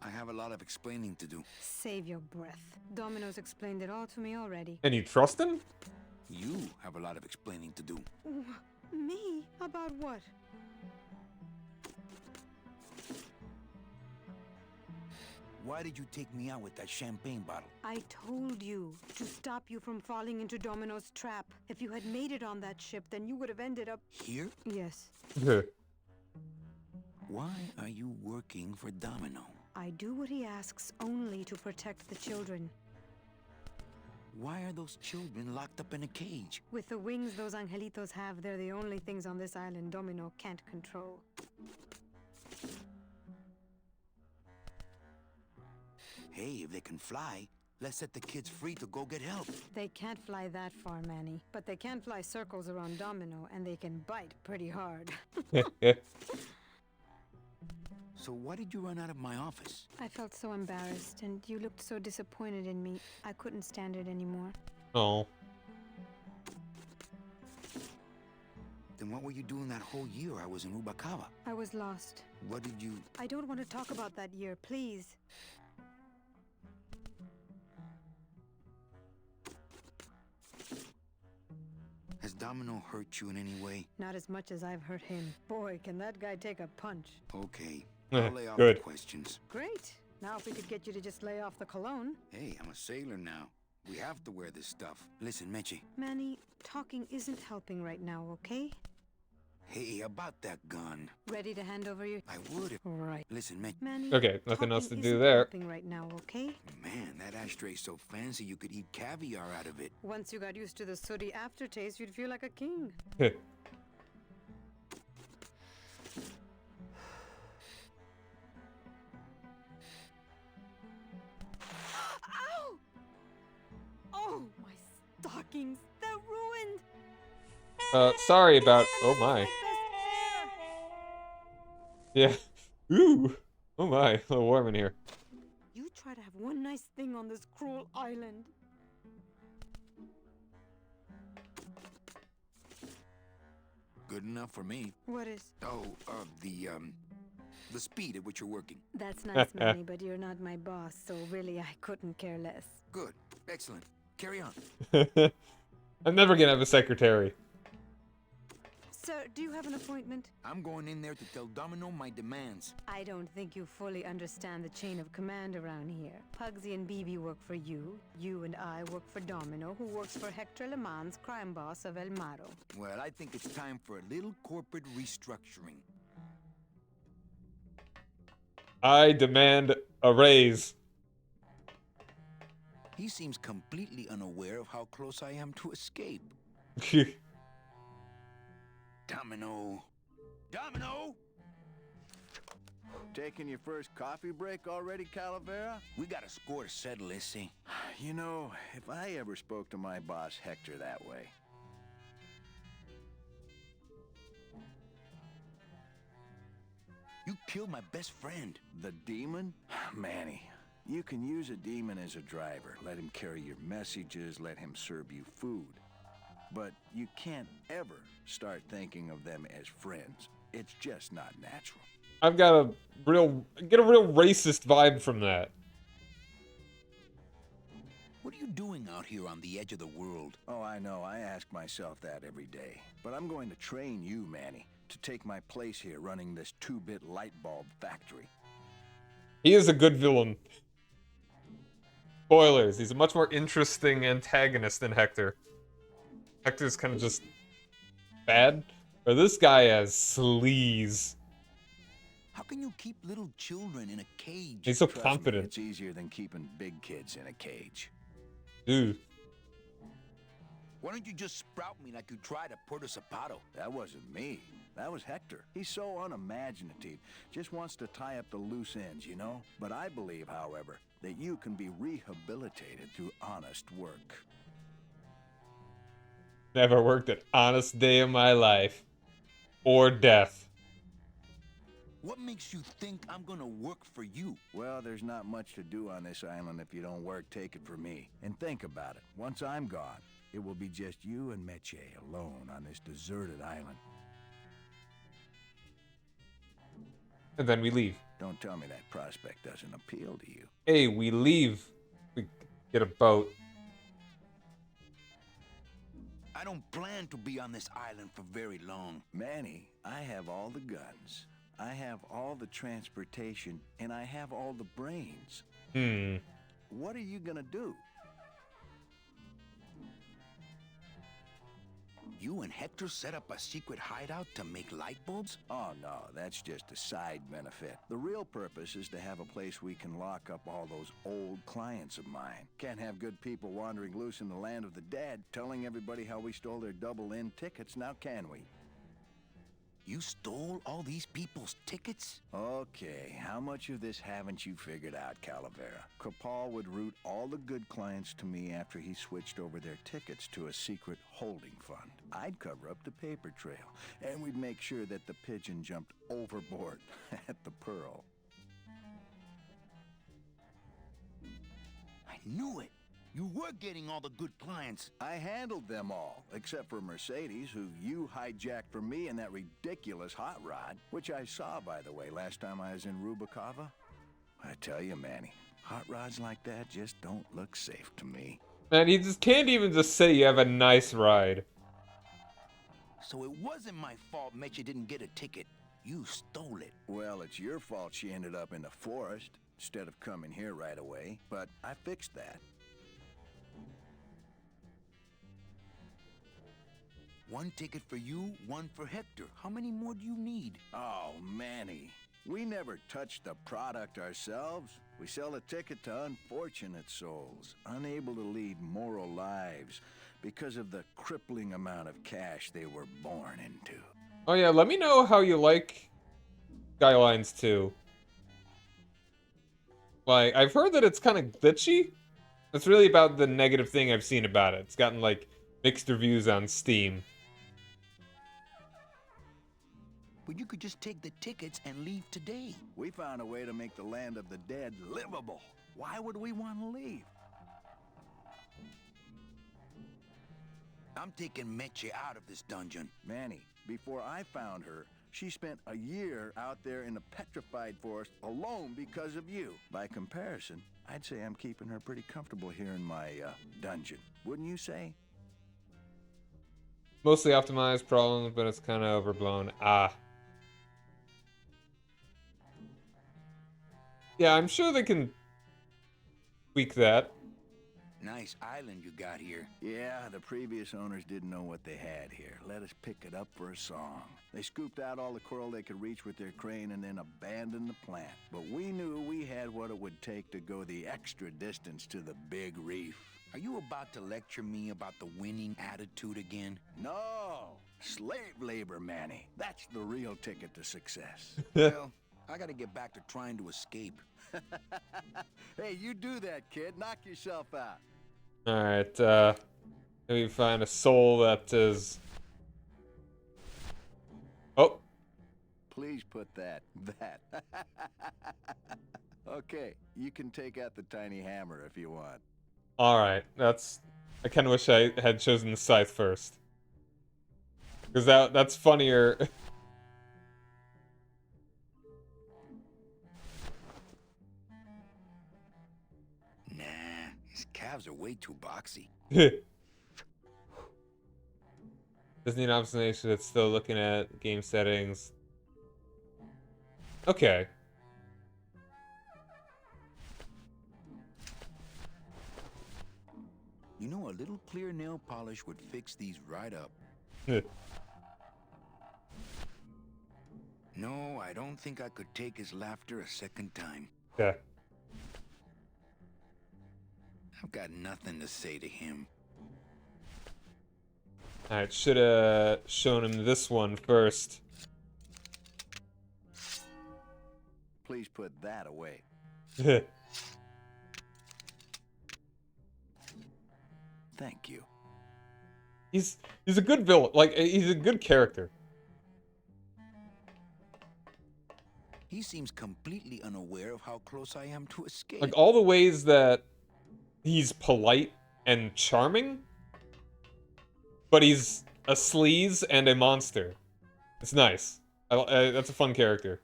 F: I have a lot of explaining to do.
J: Save your breath. Domino's explained it all to me already.
A: And you trust him?
F: You have a lot of explaining to do.
J: Me? About what?
F: Why did you take me out with that champagne bottle?
J: I told you to stop you from falling into Domino's trap. If you had made it on that ship, then you would have ended up...
F: Here?
J: Yes.
F: Why are you working for Domino?
J: I do what he asks only to protect the children.
F: Why are those children locked up in a cage?
J: With the wings those angelitos have, they're the only things on this island Domino can't control.
F: Hey, if they can fly, let's set the kids free to go get help.
J: They can't fly that far, Manny. But they can fly circles around Domino, and they can bite pretty hard.
F: So why did you run out of my office?
J: I felt so embarrassed, and you looked so disappointed in me. I couldn't stand it anymore.
A: Oh.
F: Then what were you doing that whole year I was in Rubacava?
J: I was lost.
F: What did you...
J: I don't want to talk about that year, please.
F: Has Domino hurt you in any way?
J: Not as much as I've hurt him. Boy, can that guy take a punch.
F: Okay. I'll lay off
A: Good.
F: the questions.
J: Great. Now if we could get you to just lay off the cologne.
F: Hey, I'm a sailor now. We have to wear this stuff. Listen, Meche.
J: Manny, talking isn't helping right now, okay?
F: Hey, about that gun.
J: Ready to hand over your...
F: I would if...
J: Right.
F: Listen, Meche.
J: Manny,
A: Okay, nothing else to
J: talking
A: do
J: isn't
A: there.
J: helping right now, okay?
F: Man, that ashtray's so fancy you could eat caviar out of it.
J: Once you got used to the sooty aftertaste, you'd feel like a king. Ow! Oh, my stockings! They're ruined!
A: Sorry about... Oh my. Yeah. Ooh. Oh my. A little warm in here.
J: You try to have one nice thing on this cruel island.
F: Good enough for me.
J: What is?
F: Oh, the speed at which you're working.
J: That's nice, Manny, but you're not my boss, so really I couldn't care less.
F: Good. Excellent. Carry on.
A: I'm never gonna have a secretary.
J: Sir, do you have an appointment?
F: I'm going in there to tell Domino my demands.
J: I don't think you fully understand the chain of command around here. Pugsy and BB work for you. You and I work for Domino, who works for Hector Le Mans, crime boss of El Maro.
F: Well, I think it's time for a little corporate restructuring.
A: I demand a raise.
F: He seems completely unaware of how close I am to escape. Domino. Domino!
K: Taking your first coffee break already, Calavera?
F: We got a score to settle, Issy.
K: You know, if I ever spoke to my boss Hector that way.
F: You killed my best friend.
K: The demon? Manny, you can use a demon as a driver. Let him carry your messages, let him serve you food. But you can't ever start thinking of them as friends. It's just not natural.
A: I've got a real racist vibe from that.
F: What are you doing out here on the edge of the world?
K: Oh, I know. I ask myself that every day. But I'm going to train you, Manny, to take my place here running this 2-bit light bulb factory.
A: He is a good villain. Spoilers, he's a much more interesting antagonist than Hector. Hector's kind of just bad. But this guy has sleaze.
F: How can you keep little children in a cage?
A: He's so
K: Trust me,
A: confident.
K: it's easier than keeping big kids in a cage.
A: Dude.
F: Why don't you just sprout me like you tried at Puerto Zapato?
K: That wasn't me. That was Hector. He's so unimaginative. Just wants to tie up the loose ends, you know? But I believe, however, that you can be rehabilitated through honest work.
A: Never worked an honest day in my life. Or death.
F: What makes you think I'm gonna work for you?
K: Well, there's not much to do on this island if you don't work, take it from me. And think about it. Once I'm gone, it will be just you and Meche alone on this deserted island.
A: And then we leave.
K: Don't tell me that prospect doesn't appeal to you.
A: Hey, we leave. We get a boat.
F: I don't plan to be on this island for very long.
K: Manny, I have all the guns. I have all the transportation, and I have all the brains. What are you gonna do?
F: You and Hector set up a secret hideout to make light bulbs?
K: Oh, no, that's just a side benefit. The real purpose is to have a place we can lock up all those old clients of mine. Can't have good people wandering loose in the land of the dead, telling everybody how we stole their double-in tickets, now can we?
F: You stole all these people's tickets?
K: Okay, how much of this haven't you figured out, Calavera? Capal would route all the good clients to me after he switched over their tickets to a secret holding fund. I'd cover up the paper trail, and we'd make sure that the pigeon jumped overboard at the Pearl.
F: I knew it. You were getting all the good clients.
K: I handled them all, except for Mercedes, who you hijacked from me in that ridiculous hot rod, which I saw, by the way, last time I was in Rubacava. I tell you, Manny, hot rods like that just don't look safe to me.
A: Man, he just can't even just say you have a nice ride.
F: So it wasn't my fault Meche didn't get a ticket. You stole it.
K: Well, it's your fault she ended up in the forest instead of coming here right away, but I fixed that.
F: One ticket for you, one for Hector. How many more do you need?
K: Oh, Manny, we never touch the product ourselves. We sell a ticket to unfortunate souls, unable to lead moral lives because of the crippling amount of cash they were born into.
A: Oh yeah, let me know how you like Skylines 2. Like, I've heard that it's kind of glitchy. That's really about the negative thing I've seen about it. It's gotten, like, mixed reviews on Steam.
F: But you could just take the tickets and leave today.
K: We found a way to make the land of the dead livable. Why would we want to leave?
F: I'm taking Meche out of this dungeon.
K: Manny, before I found her, she spent a year out there in the petrified forest alone because of you. By comparison, I'd say I'm keeping her pretty comfortable here in my dungeon. Wouldn't you say?
A: Mostly optimized problems, but it's kind of overblown. Yeah, I'm sure they can tweak that.
F: Nice island you got here.
K: Yeah, the previous owners didn't know what they had here. Let us pick it up for a song. They scooped out all the coral they could reach with their crane and then abandoned the plant. But we knew we had what it would take to go the extra distance to the big reef.
F: Are you about to lecture me about the winning attitude again?
K: No! Slave labor, Manny. That's the real ticket to success.
F: Well, I gotta get back to trying to escape.
K: Hey, you do that, kid. Knock yourself out.
A: Alright, let me find a soul that is... Oh!
K: Please put that. Okay, you can take out the tiny hammer if you want.
A: Alright, that's... I kinda wish I had chosen the scythe first. Because that's funnier.
F: Nah, his calves are way too boxy.
A: Doesn't need an observation, it's still looking at game settings. Okay.
F: You know, a little clear nail polish would fix these right up. No, I don't think I could take his laughter a second time.
A: Yeah.
F: I've got nothing to say to him.
A: Alright, should have shown him this one first.
K: Please put that away. Thank you.
A: He's a good villain. Like, he's a good character.
F: He seems completely unaware of how close I am to escape.
A: Like, all the ways that he's polite and charming, but he's a sleaze and a monster. It's nice. That's a fun character.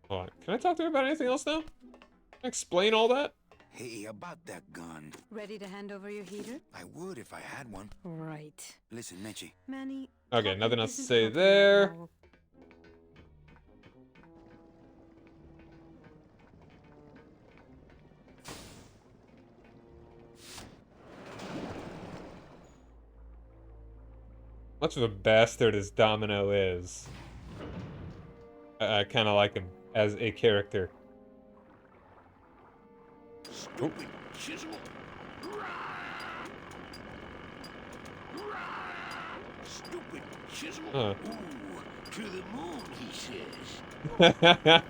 A: Hold on. Can I talk to her about anything else now? Can I explain all that?
F: Hey, about that gun.
J: Ready to hand over your heater?
F: I would if I had one.
J: Right.
F: Listen, Meche.
J: Manny.
A: Okay, nothing else to
J: isn't
A: say
J: happening
A: there.
J: now.
A: Much of a bastard as Domino is, I kind of like him as a character.
E: Stupid chisel. Stupid chisel.
A: Huh.
E: Ooh, to the moon, he says.
F: Geppetto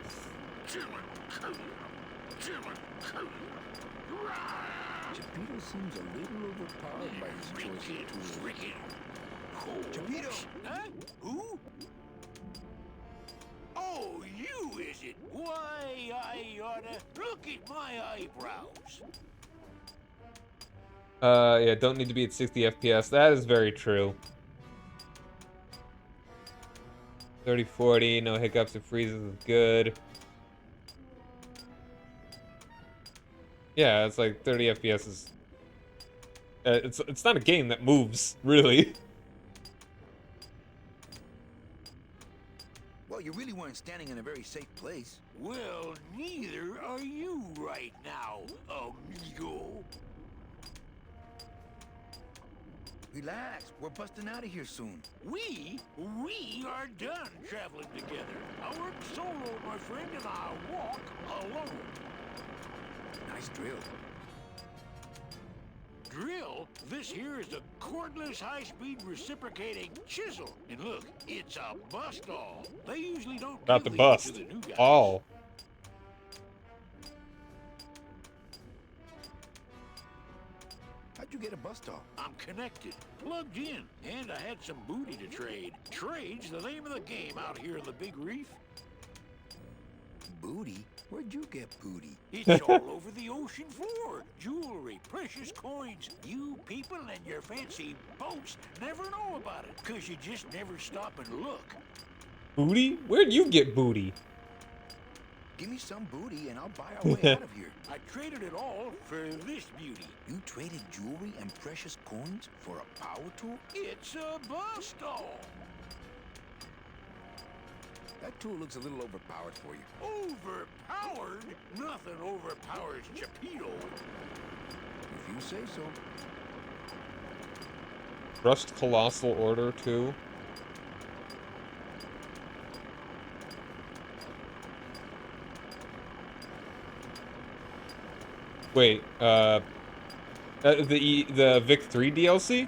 F: seems a little overpowered by his choice of tools. Geppetto!
E: Huh? Who? Oh, you, is it? Why, I oughta... Look at my eyebrows.
A: Yeah, don't need to be at 60 FPS. That is very true. 30, 40, no hiccups or freezes is good. Yeah, it's like 30 FPS is... it's not a game that moves, really.
F: Well, you really weren't standing in a very safe place.
E: Well, neither are you right now, amigo.
F: Relax, we're busting out of here soon.
E: We are done traveling together. I work solo, my friend, and I walk alone.
F: Nice drill.
E: Drill? This here is a cordless, high-speed reciprocating chisel. And look, it's a bust-all. They usually don't
A: About
E: give
A: to
E: these
A: bust.
E: to the new guys.
A: All.
F: How'd you get a bus stop?
E: I'm connected, plugged in, and I had some booty to trade. Trade's the name of the game out here in the Big Reef.
F: Booty? Where'd you get booty?
E: It's all over the ocean floor. Jewelry, precious coins. You people and your fancy boats never know about it, 'cause you just never stop and look.
A: Booty? Where'd you get booty?
F: Give me some booty and I'll buy our way out of here.
E: I traded it all for this beauty.
F: You traded jewelry and precious coins for a power tool?
E: It's a bust-all.
F: That tool looks a little overpowered for you.
E: Overpowered? Nothing overpowers Geppetto.
F: If you say so.
A: Rushed Colossal Order 2. Wait, the Vic 3 DLC?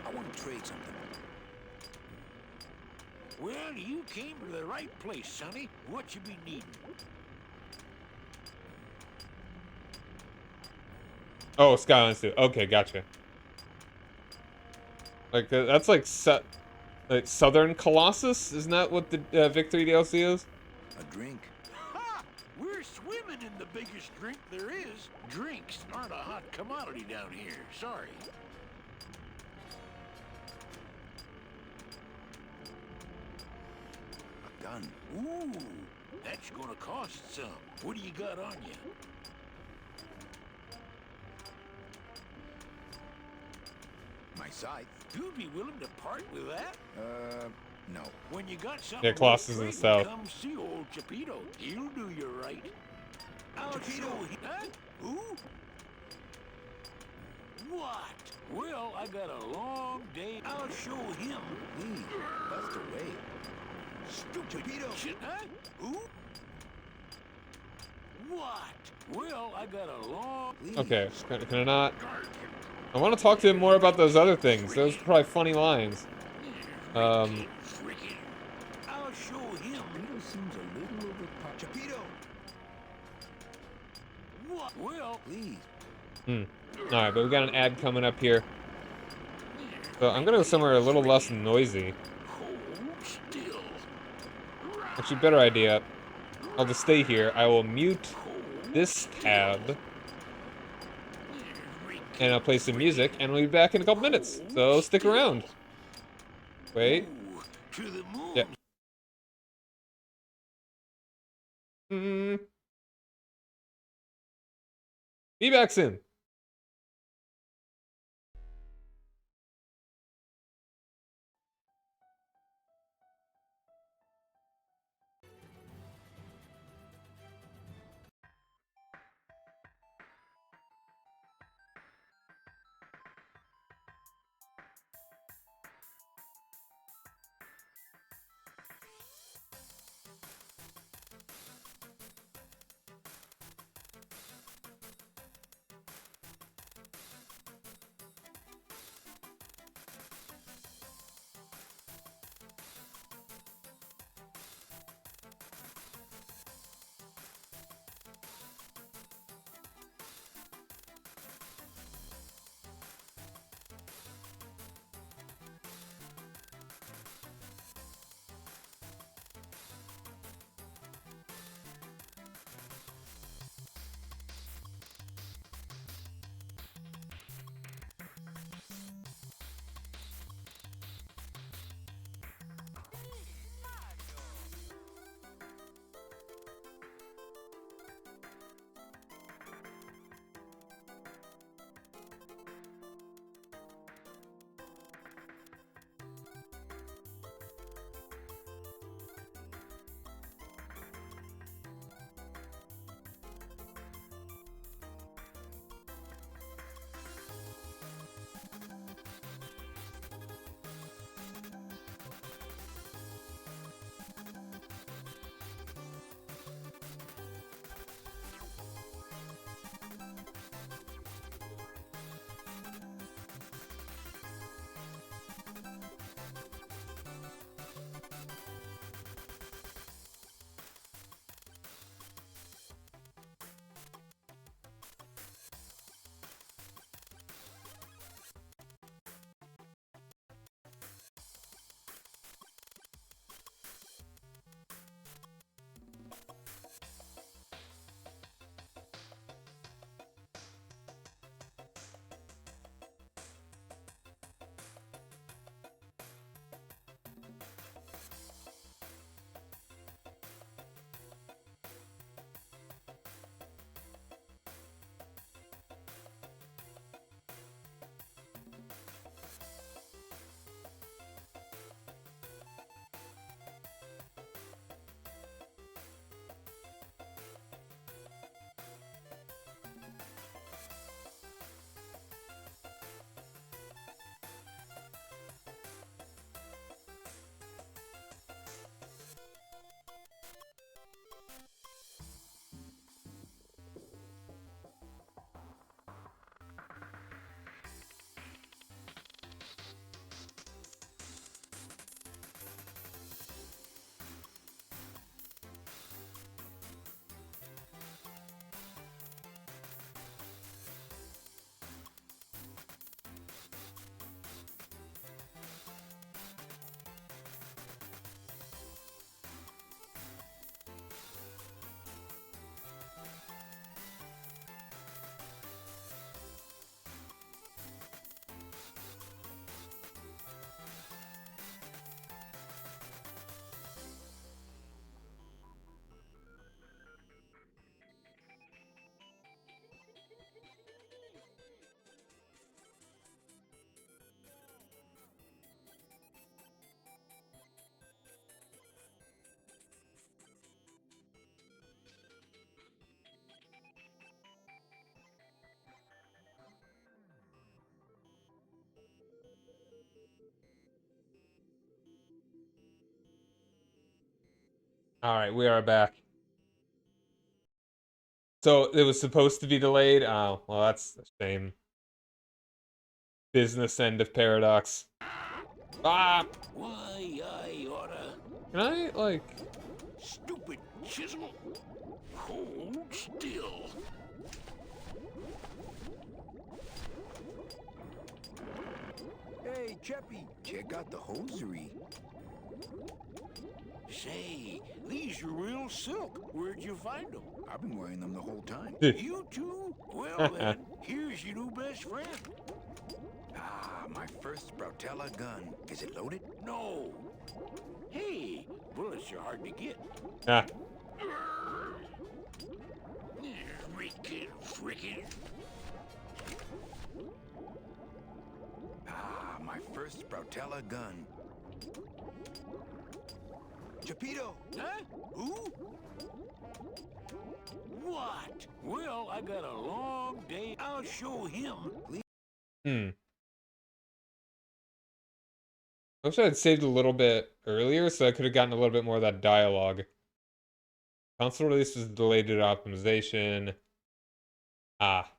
F: I want to trade something.
E: Well, you came to the right place, Sonny. What you be needing?
A: Oh, Skylands 2. Okay, gotcha. Like that's like Southern Colossus, isn't that what the Vic 3 DLC is?
F: A drink.
E: Ha! We're swimming in the biggest drink there is. Drinks aren't a hot commodity down here. Sorry.
F: A gun.
E: Ooh, that's gonna cost some. What do you got on you?
F: My scythe.
E: You'd be willing to part with that?
F: No.
E: When you got something,
A: Yeah, Colossus in the south.
E: Come see old Geppetto. He'll do you right. I'll show him. Huh? Who? What? Well, I got a long day. I'll show him.
F: Please, bust away.
E: Stupid Geppetto. Huh? Who? What? Well, I got a long...
A: Okay, can I not? I want to talk to him more about those other things. Those are probably funny lines.
E: I'll show him.
F: Geppetto seems a little overpowered. Geppetto!
E: What? Well,
F: please.
A: Alright, but we got an ad coming up here. So I'm gonna go somewhere a little less noisy. Actually, better idea. I'll just stay here. I will mute this tab. And I'll play some music, and we'll be back in a couple minutes. So stick around. Wait. Yeah. Be back soon. All right, we are back. So it was supposed to be delayed. Oh, well, that's a shame. Business end of Paradox. Ah!
E: Why, I oughta.
A: Can I, like...
E: Stupid chisel. Hold still.
F: Hey, Cheppy, check out the hosiery.
E: Say, these are real silk. Where'd you find them?
F: I've been wearing them the whole time.
E: You too? Well then, here's your new best friend.
F: Ah, my first Sproutella gun. Is it loaded?
E: No. Hey, bullets are hard to get.
A: Ah.
E: Frickin'.
F: Ah, my first Sproutella gun. Geppetto!
E: Huh? Who? What? Well, I got a long day. I'll show him.
A: I wish I had saved a little bit earlier so I could have gotten a little bit more of that dialogue. Console release was delayed due to optimization. Ah.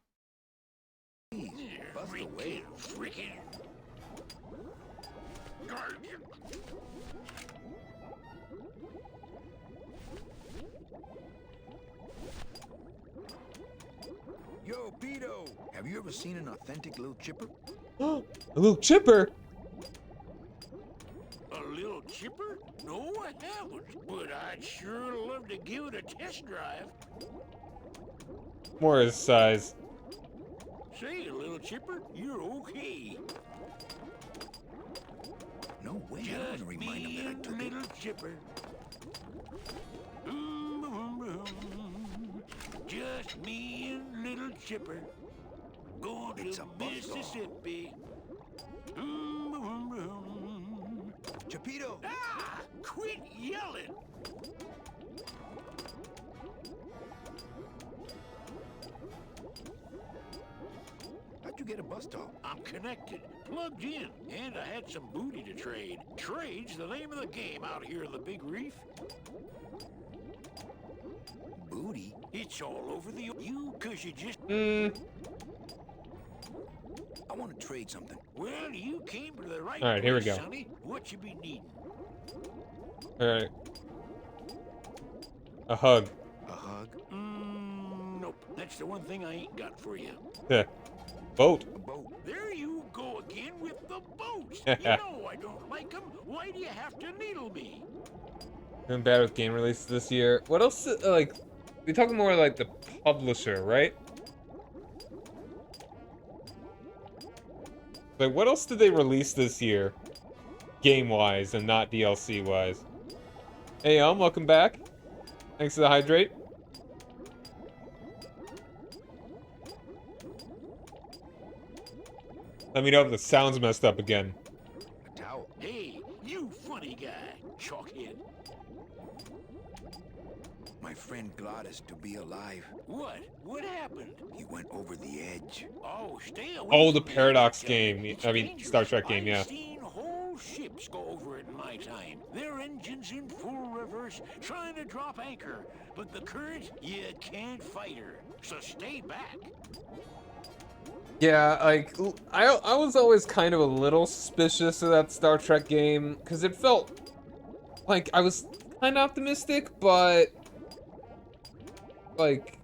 F: Bust away.
E: Frickin'.
F: Yo, Pedo! Have you ever seen an authentic little chipper?
A: A little chipper?
E: A little chipper? No, I haven't. But I'd sure love to give it a test drive.
A: More his size.
E: Say, little chipper, you're okay.
F: No way. I'm
E: Just
F: gonna remind him that I
E: me
F: took
E: and
F: it.
E: little chipper. Just me and little chipper. Going
F: It's
E: to
F: a buzzsaw.
E: Mississippi.
F: Geppetto!
E: Ah! Quit yelling!
F: How'd you get a bus stop?
E: I'm connected, plugged in, and I had some booty to trade. Trade's the name of the game out here in the Big Reef.
F: Booty?
E: It's all over the you, 'cause you just...
F: I want to trade something.
E: Well, you came to the right
A: All right, here we
E: place,
A: go.
E: Sonny. What you be needing?
A: All right. A hug.
F: A hug?
E: Nope. That's the one thing I ain't got for you.
A: Boat.
F: A boat.
E: There you go again with the boats. You know I don't like them. Why do you have to needle me?
A: Doing bad with game releases this year. What else? Like, we're talking more like the publisher, right? Like, what else did they release this year, game-wise and not DLC-wise? Hey, welcome back. Thanks for the hydrate. Let me know if the sound's messed up again.
F: A towel.
E: Hey, you funny guy, chalkhead.
F: My friend Gladys to be alive.
E: What? What happened?
F: He went over the edge.
E: Oh, stay away.
A: Oh, the
E: from me,
A: Paradox
E: that guy.
A: game.
E: It's
A: I mean,
E: dangerous.
A: Star Trek game, yeah.
E: I've seen whole ships go over it in my time. Their engines in full reverse, trying to drop anchor. But the current, you can't fight her. So stay back.
A: Yeah, like, I was always kind of a little suspicious of that Star Trek game, because it felt like I was kind of optimistic, but, like,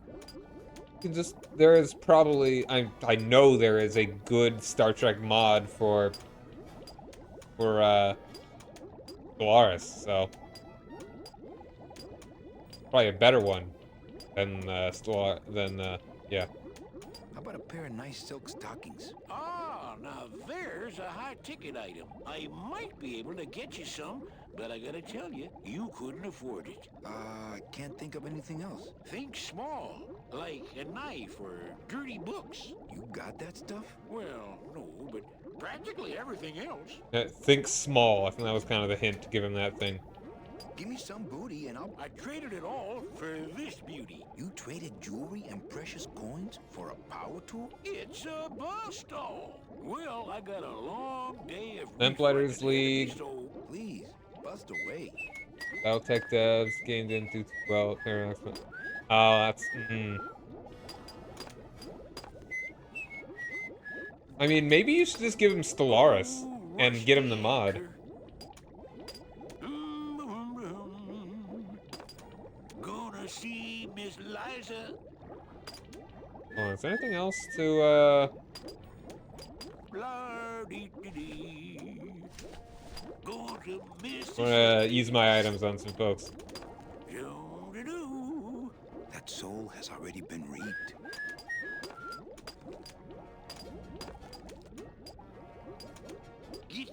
A: there is probably, I know there is a good Star Trek mod for Polaris, so, probably a better one than, yeah.
F: How about a pair of nice silk stockings?
E: Ah, now there's a high-ticket item. I might be able to get you some, but I gotta tell you, you couldn't afford it.
F: I can't think of anything else.
E: Think small, like a knife or dirty books.
F: You got that stuff?
E: Well, no, but practically everything else.
A: Think small. I think that was kind of the hint to give him that thing.
F: Give me some booty and
E: I traded it all for this beauty.
F: You traded jewelry and precious coins for a power tool?
E: It's a bus stall. Well, I got a long day of
A: Lamplighters
E: refining ahead of me,
A: League.
E: so
F: Please, bust away.
A: Biotech devs. Games in 212. Oh, that's... I mean, maybe you should just give him Stellaris and get him the mod.
E: Gonna see Miss Liza.
A: Oh, is there anything else to, I'm gonna use my items on some folks.
F: That soul has already been reaped.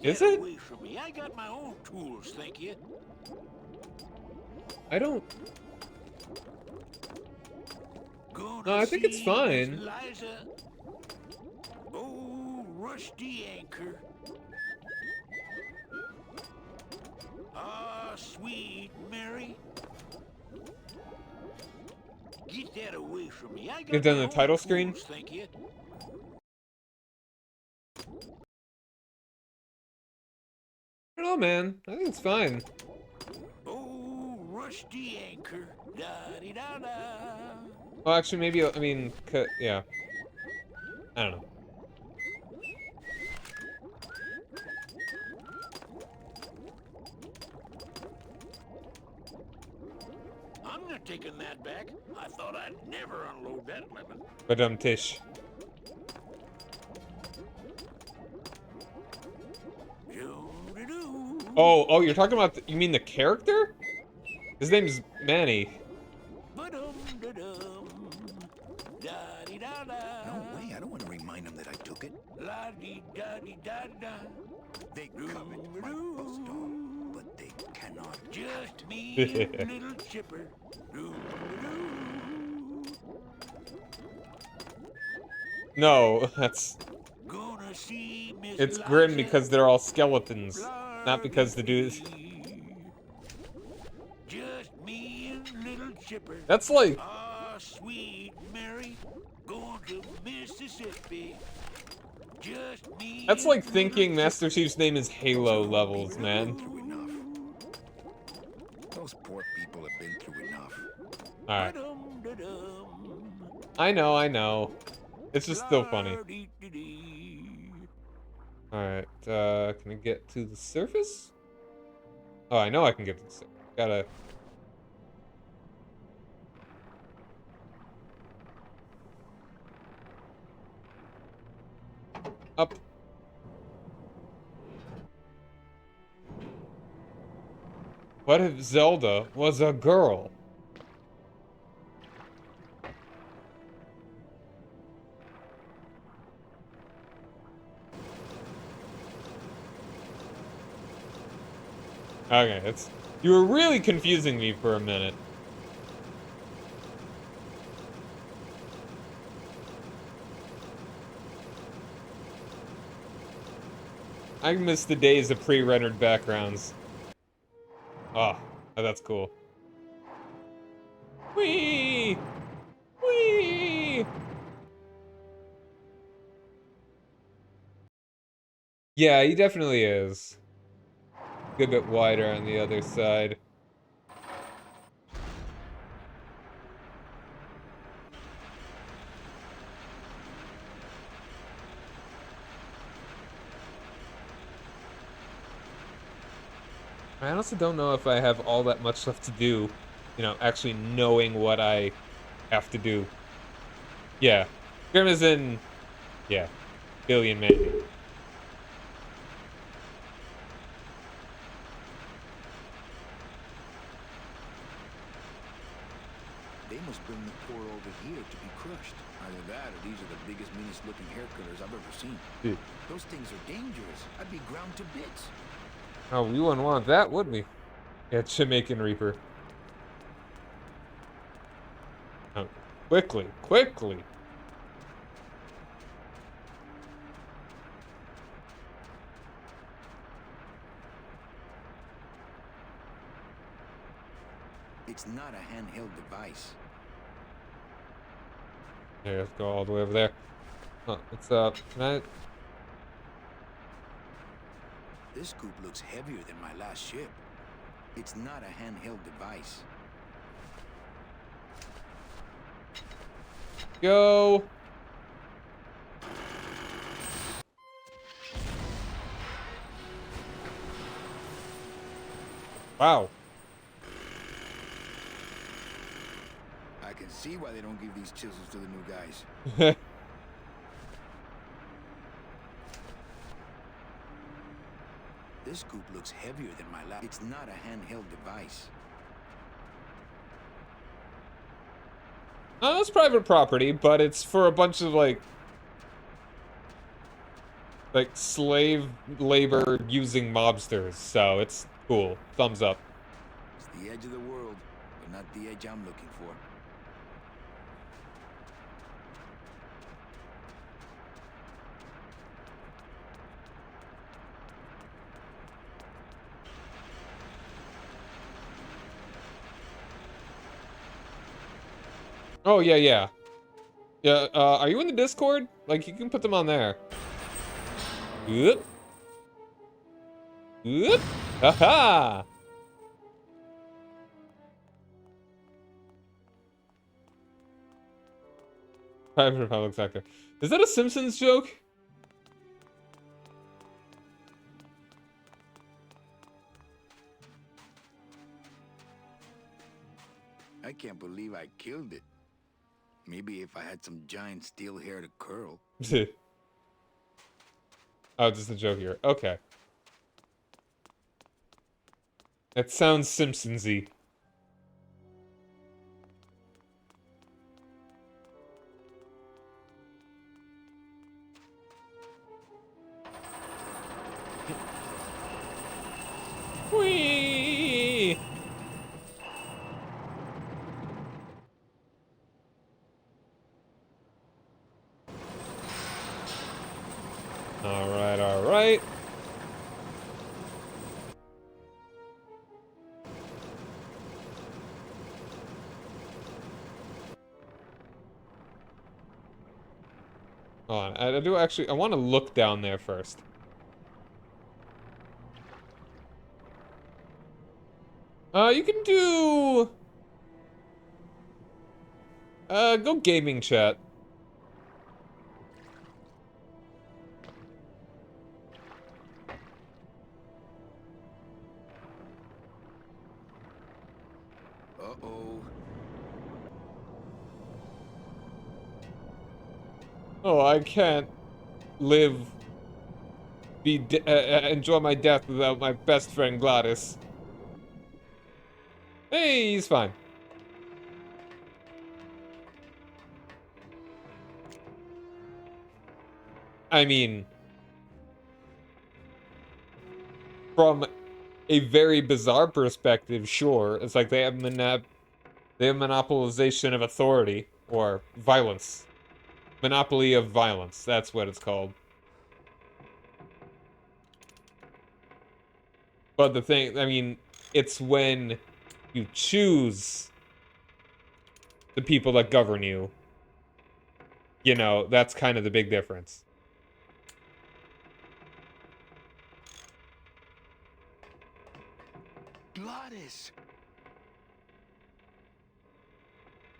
A: Is it?
E: Away from me. I got my own tools, thank you.
A: I don't... No, I think it's fine.
E: Liza. Oh, rusty anchor. Ah, sweet Mary. Get that away from me. I got
A: You've done
E: my
A: the
E: own
A: title
E: tools,
A: screen?
E: thank you.
A: I don't know, man. I think it's fine.
E: Oh, rusty anchor. Da-dee-da-da.
A: Well, actually, maybe, I mean, yeah. I don't know.
E: I'm not taking that back. I thought I'd never unload that lemon.
A: But Tish. Oh, you're talking about, you mean the character? His name's Manny.
F: No way, I don't want to remind him that I took it. They covet my bus dog, but they cannot.
E: Just me and little chipper.
A: No, that's... It's grim because they're all skeletons, not because the dudes...
E: Just me and little chipper.
A: That's like...
E: Ah, sweet Mary, going to Mississippi. Just me.
A: That's like thinking Master Chief's name is Halo levels, man.
F: Those poor people have been through enough.
A: Alright. I know. It's just still funny. Alright, can I get to the surface? Oh, I know I can get to the surface. Gotta... Up. What if Zelda was a girl? Okay, it's... You were really confusing me for a minute. I miss the days of pre-rendered backgrounds. Oh, that's cool. Whee! Whee! Yeah, he definitely is. Good bit wider on the other side. I honestly don't know if I have all that much left to do. You know, actually knowing what I have to do. Yeah. Grim is in... Yeah. Billion Manny.
F: They must bring the poor over here to be crushed. Either that or these are the biggest, meanest looking hair cutters I've ever seen.
A: Dude.
F: Those things are dangerous. I'd be ground to bits.
A: Oh, we wouldn't want that, would we? Yeah, Jamaican Reaper. Oh, quickly, quickly!
F: It's not a handheld device.
A: Okay, let's go all the way over there. Oh, what's up? Can I...
F: This scoop looks heavier than my last ship. It's not a handheld device.
A: Go. Wow.
F: I can see why they don't give these chisels to the new guys. This scoop looks heavier than my last. It's not a handheld device.
A: It's private property, but it's for a bunch of like slave labor using mobsters, so it's cool. Thumbs up.
F: It's the edge of the world, but not the edge I'm looking for.
A: Oh, yeah, yeah. Yeah, are you in the Discord? Like, you can put them on there. Oop. Oop. Haha! Private public sector. Is that a Simpsons joke?
F: I can't believe I killed it. Maybe if I had some giant steel hair to curl.
A: Oh, just a joke here. Okay. That sounds Simpsons-y. Whee! Alright, alright. Hold on, I do actually, I want to look down there first. You can do... go gaming chat.
F: Uh-oh.
A: Oh, I can't live, enjoy my death without my best friend Gladys. Hey, he's fine. I mean, from a very bizarre perspective, sure. It's like they have monopolization of authority, or violence. Monopoly of violence, that's what it's called. But the thing, I mean, it's when you choose the people that govern you. You know, that's kind of the big difference.
F: Gladys!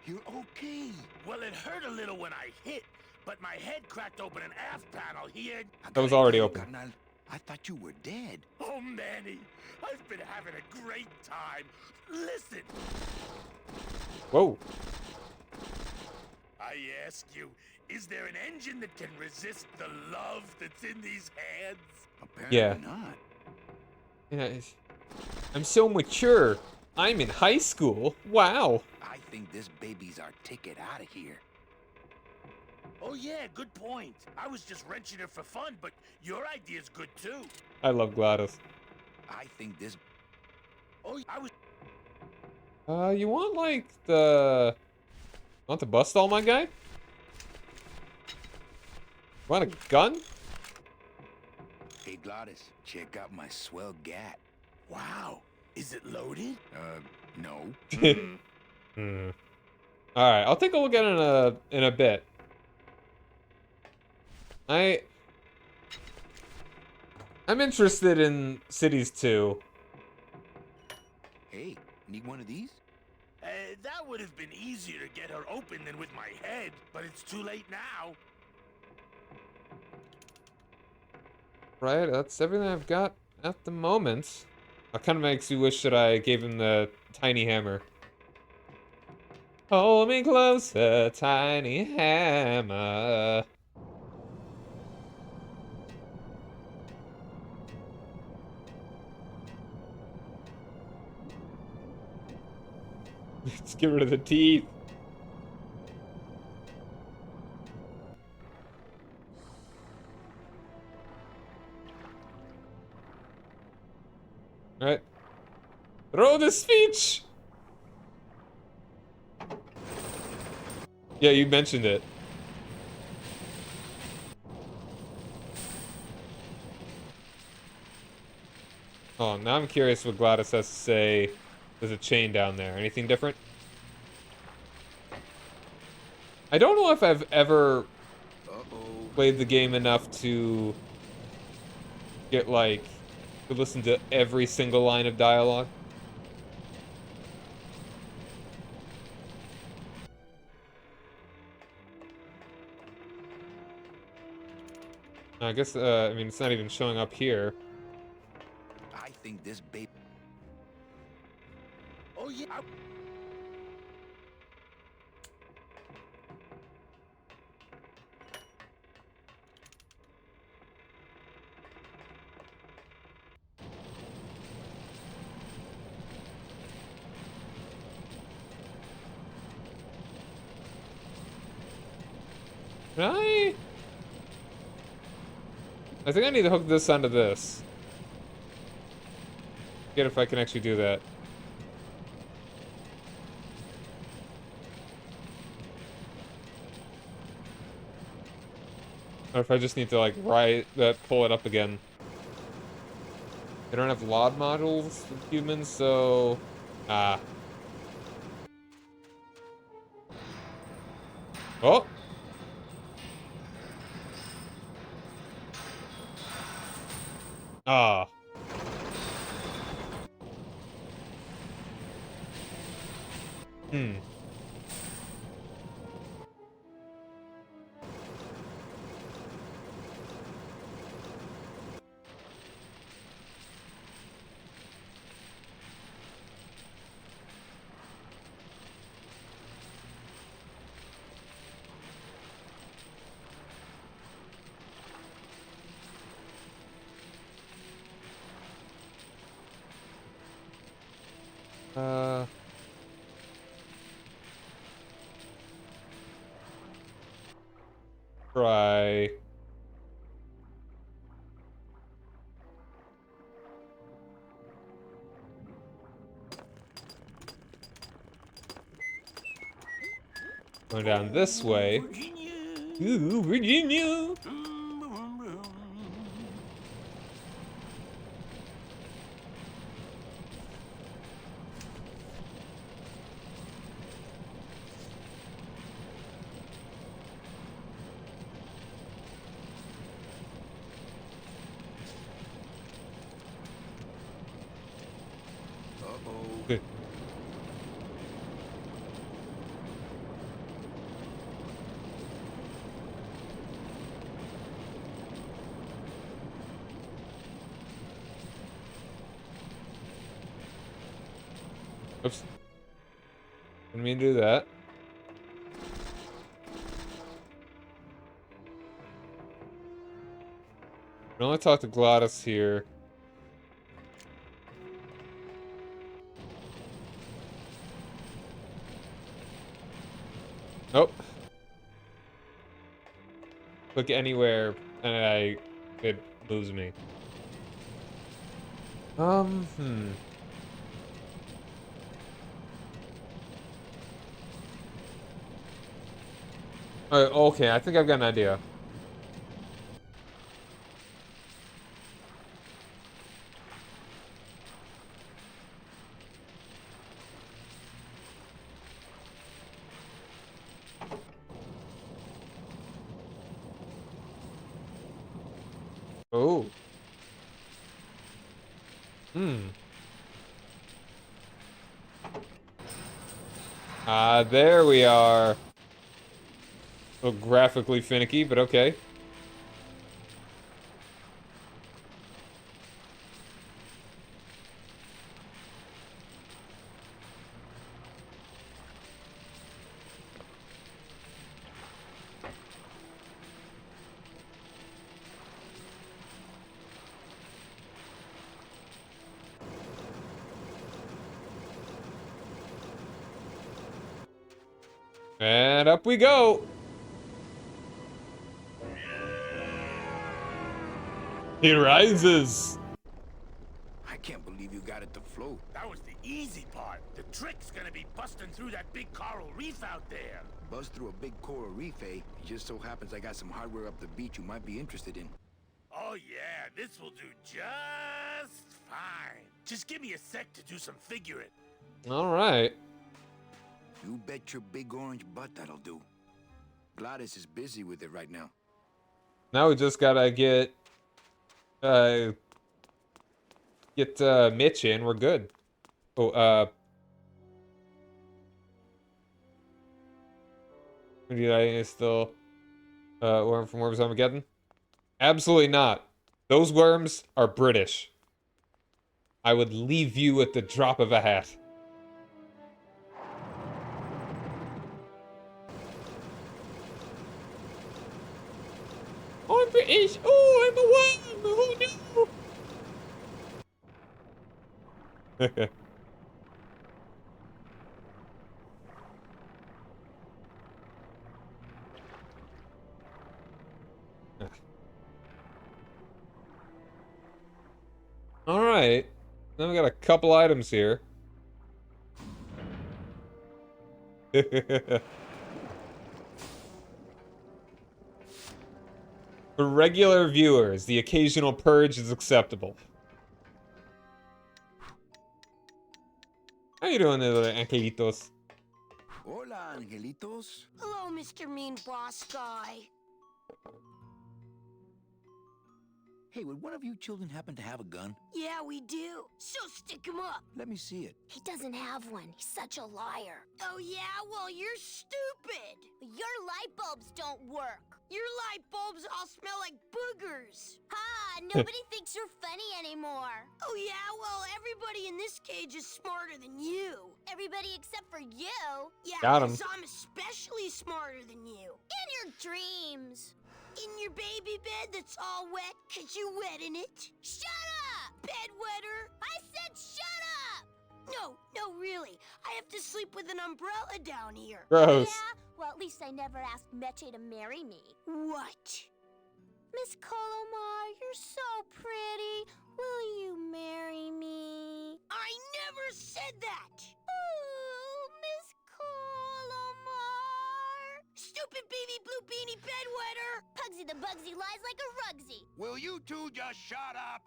F: You're okay.
E: Well, it hurt a little when I hit, but my head cracked open an aft panel here.
A: That was already open.
F: Carnal, I thought you were dead.
E: Oh, Manny, I've been having a great time. Listen.
A: Whoa.
E: I ask you, is there an engine that can resist the love that's in these hands?
F: Apparently not.
A: Yeah, I'm so mature. I'm in high school. Wow.
F: I think this baby's our ticket out of here.
E: Oh yeah, good point. I was just wrenching it for fun, but your idea's good too.
A: I love Gladys.
F: I think this...
E: Oh, I was...
A: You want like the... Want the bust all my guy? Want a gun?
F: Hey Gladys, check out my swell gat.
E: Wow, is it loaded?
F: No.
A: All right, I'll take a look at it in a bit. I I'm interested in cities too.
F: Hey, need one of these?
E: That would have been easier to get her open than with my head, but it's too late now.
A: Right, that's everything I've got at the moment. It kind of makes you wish that I gave him the tiny hammer. Hold me closer, tiny hammer. Let's get rid of the teeth. Alright. Throw the speech! Yeah, you mentioned it. Oh, now I'm curious what Gladys has to say. There's a chain down there. Anything different? I don't know if I've ever played the game enough to get, like, to listen to every single line of dialogue. I guess, I mean, it's not even showing up here.
F: I think this baby...
E: Oh, yeah.
A: Can I think I need to hook this onto this. Get if I can actually do that. Or if I just need to, like, pull it up again. They don't have LOD modules with humans, so... Ah. Oh! Ah. Hmm. Try. Going down this way. Ooh, Virginia! Good. Oops. Didn't mean to do that. I only talk to Gladys here. Nope. Click anywhere and it moves me. Okay, I think I've got an idea. Oh. There we are. A little graphically finicky, but okay. And up we go. He rises.
F: I can't believe you got it to float.
E: That was the easy part. The trick's gonna be busting through that big coral reef out there.
F: Buzz through a big coral reef, eh? It just so happens I got some hardware up the beach you might be interested in.
E: Oh yeah, this will do just fine. Just give me a sec to do some figuring.
A: All right.
F: You bet your big orange butt that'll do. Gladys is busy with it right now.
A: Now we just gotta get Mitch in. We're good. Oh, did I still worm from Worms Armageddon? Absolutely not. Those worms are British. I would leave you at the drop of a hat. I'm British. Oh, I'm a worm. Oh no. All right. Now we got a couple items here. For regular viewers, the occasional purge is acceptable. How you doing there, little angelitos?
F: Hola, angelitos.
L: Hello, Mr. Mean Boss Guy.
F: Hey, would one of you children happen to have a gun?
L: Yeah, we do. So stick him up.
F: Let me see it.
M: He doesn't have one. He's such a liar.
L: Oh yeah? Well, you're stupid.
M: Your light bulbs don't work.
L: Your light bulbs all smell like boogers.
M: Ha! Nobody thinks you're funny anymore.
L: Oh yeah? Well, everybody in this cage is smarter than you.
M: Everybody except for you.
L: Yeah,
A: Got him.
L: 'cause I'm especially smarter than you.
M: In your dreams.
L: In your baby bed that's all wet 'cause you wet in it.
M: Shut up!
L: Bedwetter.
M: I said shut up!
L: No, really. I have to sleep with an umbrella down here.
A: Gross.
M: Yeah? Well, at least I never asked Meche to marry me.
L: What?
M: Miss Colomar, you're so pretty. Will you marry me?
L: I never said that.
M: Oh, Miss Colomar.
L: Stupid baby blue beanie bedwetter.
M: Pugsy the Bugsy lies like a rugsy.
F: Will you two just shut up?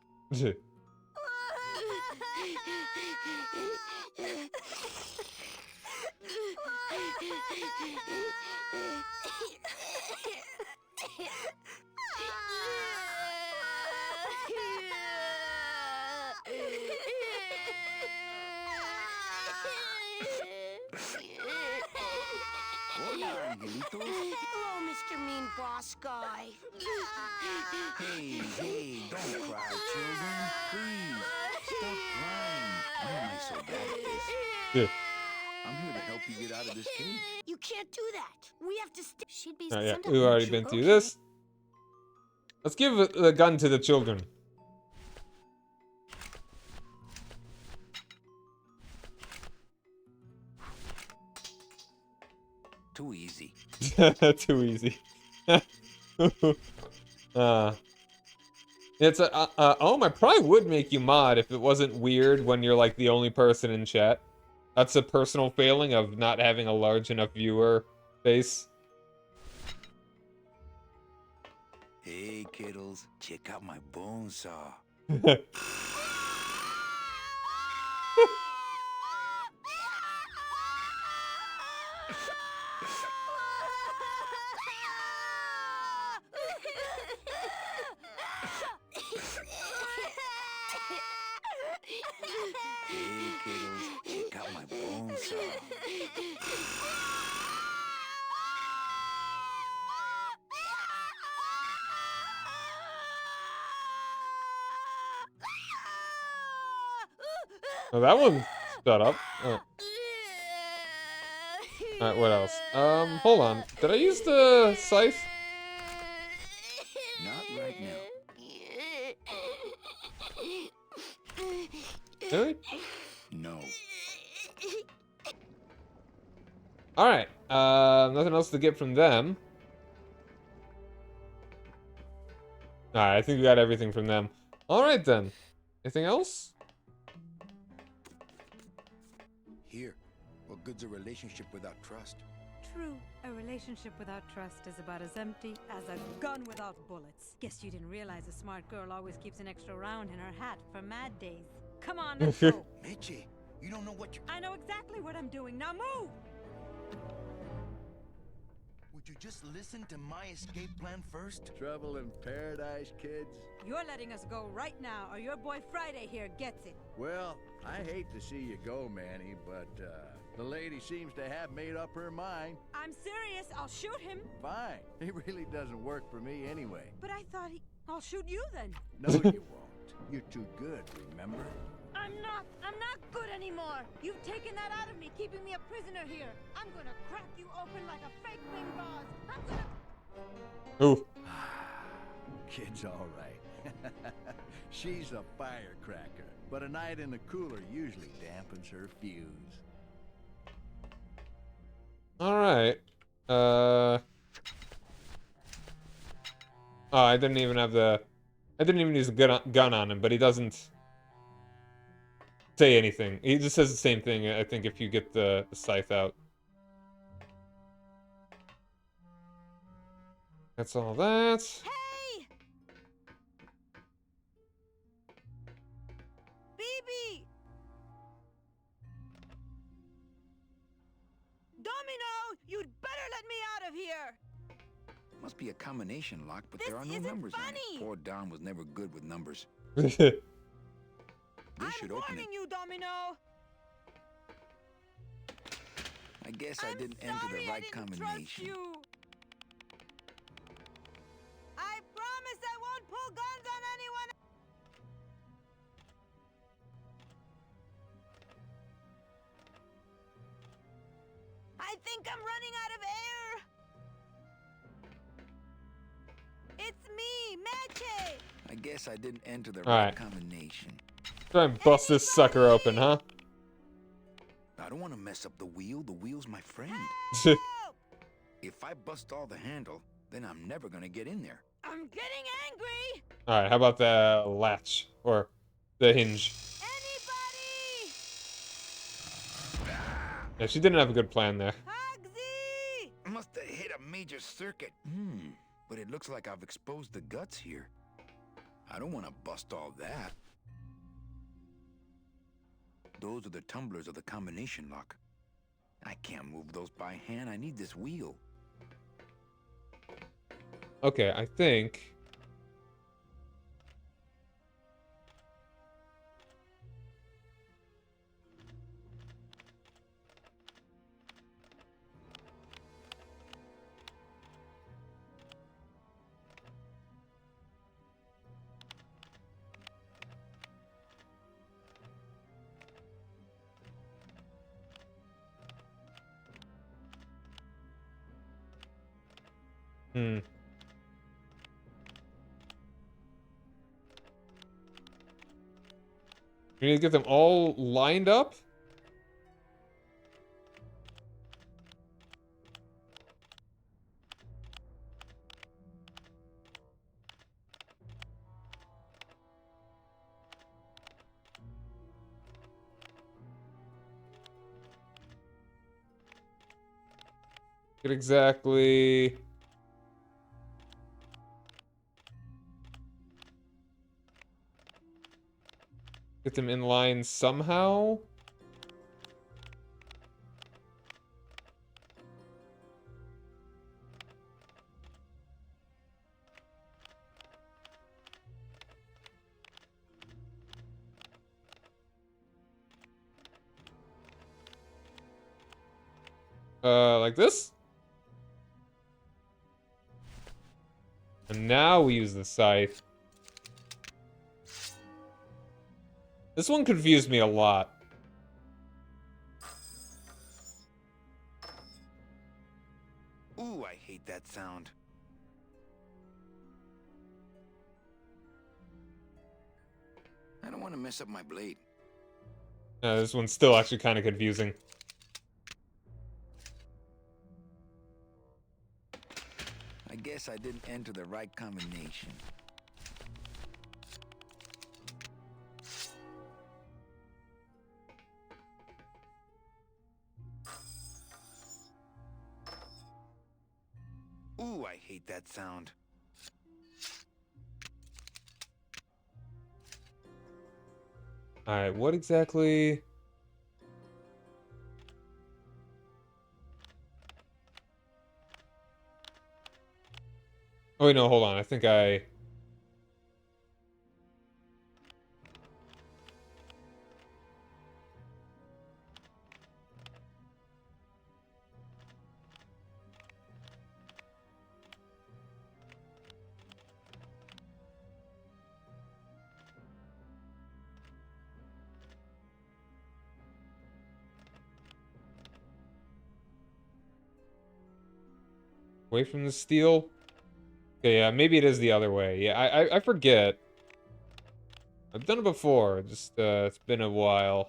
F: Hola, angelitos.
L: Hello, Mr. Mean Boss Guy.
F: Hey, don't cry, children. Please, stop crying. Why am I so bad at this?
A: Yeah.
F: I'm here to help you get out of this cage.
L: You can't do that. We have to stay.
M: She'd be
A: Yeah,
M: sometimes
A: we've already
M: sure.
A: been through this. Let's give the gun to the children.
F: Too easy.
A: Too easy. It's I probably would make you mod if it wasn't weird when you're like the only person in chat. That's a personal failing of not having a large enough viewer base.
F: Hey, kiddos, check out my bone saw. Hey, kiddos, check out my bone saw.
A: Oh, that one. Shut up. Alright, what else? Hold on. Did I use the scythe?
F: Not right now.
A: Really?
F: No.
A: Alright. Nothing else to get from them. Alright, I think we got everything from them. Alright then. Anything else?
F: Here. What good's a relationship without trust?
J: True, a relationship without trust is about as empty as a gun without bullets. Guess you didn't realize a smart girl always keeps an extra round in her hat for mad days. Come on, let's go.
F: Mitchie, you don't know what you...
J: I know exactly what I'm doing. Now move!
F: Would you just listen to my escape plan first?
K: Trouble in paradise, kids?
J: You're letting us go right now, or your boy Friday here gets it.
K: Well, I hate to see you go, Manny, but, the lady seems to have made up her mind.
J: I'm serious. I'll shoot him.
K: Fine. It really doesn't work for me anyway.
J: But I thought I'll shoot you then.
K: No, you won't. You're too good, remember?
J: I'm not good anymore. You've taken that out of me, keeping me a prisoner here. I'm gonna crack you open like a fake wing gauze. I'm gonna...
A: Ooh.
K: Kid's all right. She's a firecracker, but a night in the cooler usually dampens her fuse.
A: Alright. Oh, I didn't even have the... I didn't even use the gun on him, but he doesn't say anything. He just says the same thing, I think, if you get the scythe out. That's all that.
J: Hey! BB! Domino, you'd better let me out of here!
F: Must be a combination lock, but
J: This
F: there are no
J: isn't
F: numbers on
J: funny.
F: it. Poor Don was never good with numbers.
J: I'm
F: should open
J: warning
F: it.
J: you, Domino!
F: I guess I didn't enter the right combination.
J: You. I promise I won't pull guns on anyone. I think I'm running out of air. It's me, Meche.
F: I guess I didn't enter the
A: All
F: right
A: right.
F: combination.
A: Try and bust this sucker open, huh?
F: I don't want to mess up the wheel. The wheel's my friend. If I bust all the handle, then I'm never gonna get in there.
J: I'm getting angry.
A: Alright, how about the latch? Or the hinge?
J: Anybody?
A: Yeah, she didn't have a good plan there.
F: Must have hit a major circuit. But it looks like I've exposed the guts here. I don't want to bust all that. Those are the tumblers of the combination lock. I can't move those by hand. I need this wheel.
A: Okay, I think... We need to get them all lined up? Get exactly... Get them in line somehow? Like this? And now we use the scythe. This one confused me a lot.
F: Ooh, I hate that sound. I don't want to mess up my blade.
A: This one's still actually kind of confusing.
F: I guess I didn't enter the right combination. Ooh, I hate that sound.
A: Alright, what exactly... Oh wait, no, hold on. I think I... Away from the steel? Okay, yeah, maybe it is the other way. Yeah, I forget. I've done it before, just, it's been a while.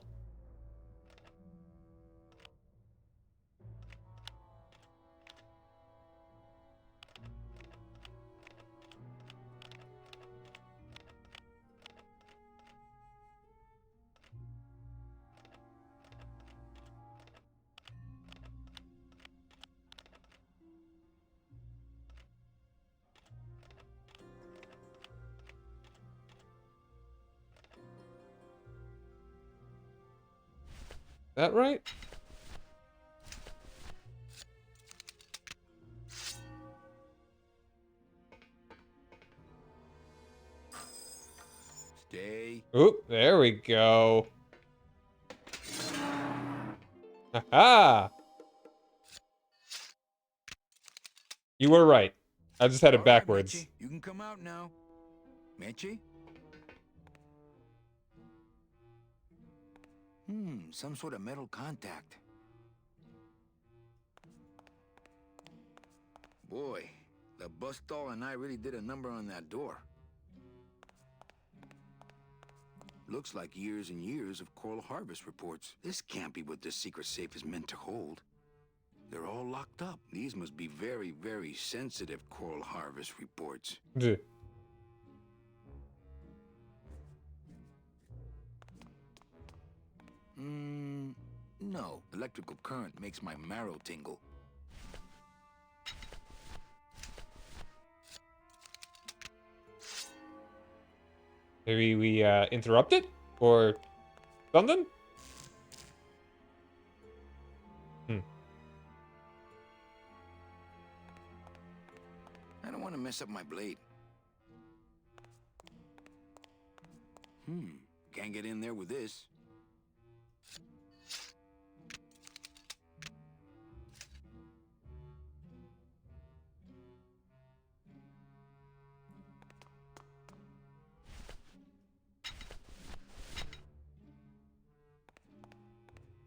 A: That right?
F: Stay.
A: Oop, there we go. Haha! You were right. I just had it
F: All right,
A: backwards.
F: Meche, you can come out now. Meche? Some sort of metal contact. Boy, the bus doll and I really did a number on that door. Looks like years and years of coral harvest reports. This can't be what this secret safe is meant to hold. They're all locked up. These must be very, very sensitive coral harvest reports.
A: Duh.
F: No. Electrical current makes my marrow tingle.
A: Maybe we, interrupt it? Or something?
F: I don't want to mess up my blade. Can't get in there with this.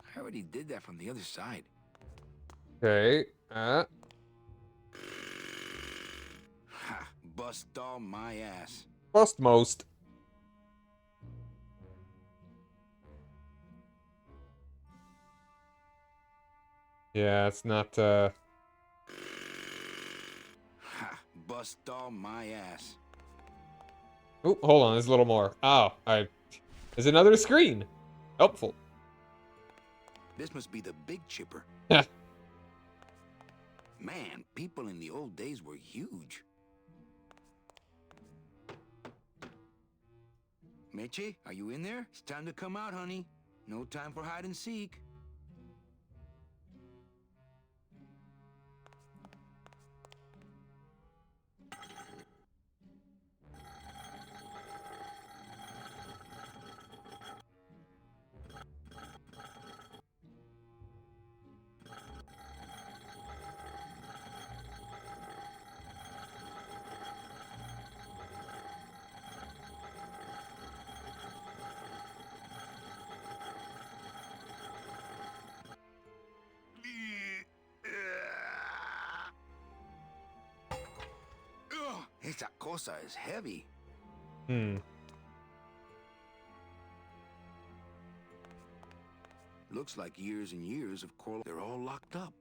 F: I already did that from the other side.
A: Okay,
F: Ha! Bust all my ass.
A: Bust most. Yeah, it's not,
F: Ha! Bust all my ass.
A: Oh, hold on, there's a little more. Oh, there's another screen. Helpful.
F: This must be the big chipper.
A: Yeah.
F: Man, people in the old days were huge. Meche, are you in there? It's time to come out, honey. No time for hide and seek. Esa cosa is heavy.
A: Hmm.
F: Looks like years and years of coral. They're all locked up.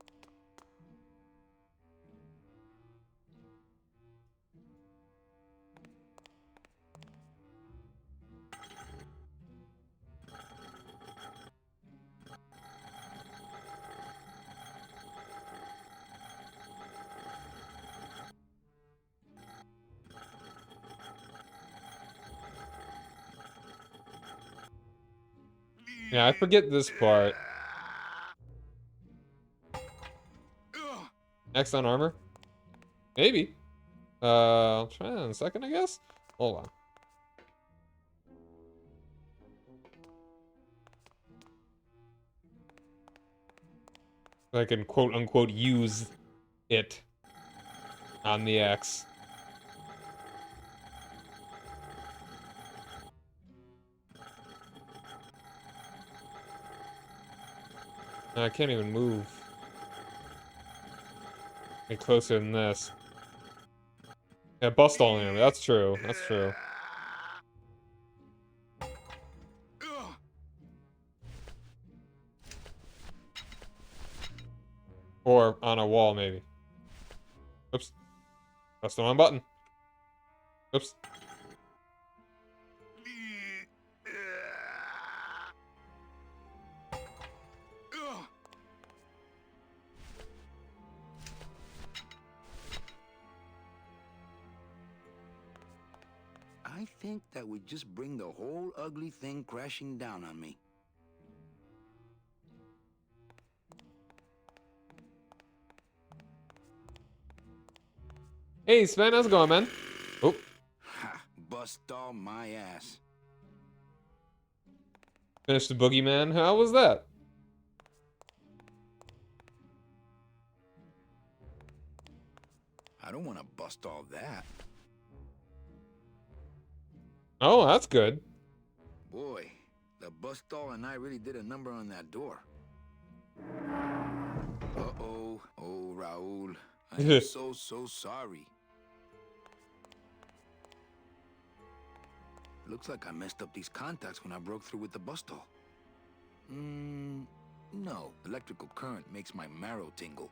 A: Yeah, I forget this part. Next on armor? Maybe. I'll try in a second, I guess. Hold on. I can quote unquote use it on the X. I can't even move any closer than this. Yeah, bust all in. That's true. That's true. Or on a wall, maybe. Oops. That's the wrong button. Oops.
F: I think that would just bring the whole ugly thing crashing down on me.
A: Hey, Sven, how's it going, man? Oh.
F: Ha, bust all my ass.
A: Finished the boogeyman. How was that?
F: I don't want to bust all that.
A: Oh, that's good.
F: Boy, the bust-all and I really did a number on that door. Uh-oh. Oh, Raul. I am so sorry. Looks like I messed up these contacts when I broke through with the bust-all. No. Electrical current makes my marrow tingle.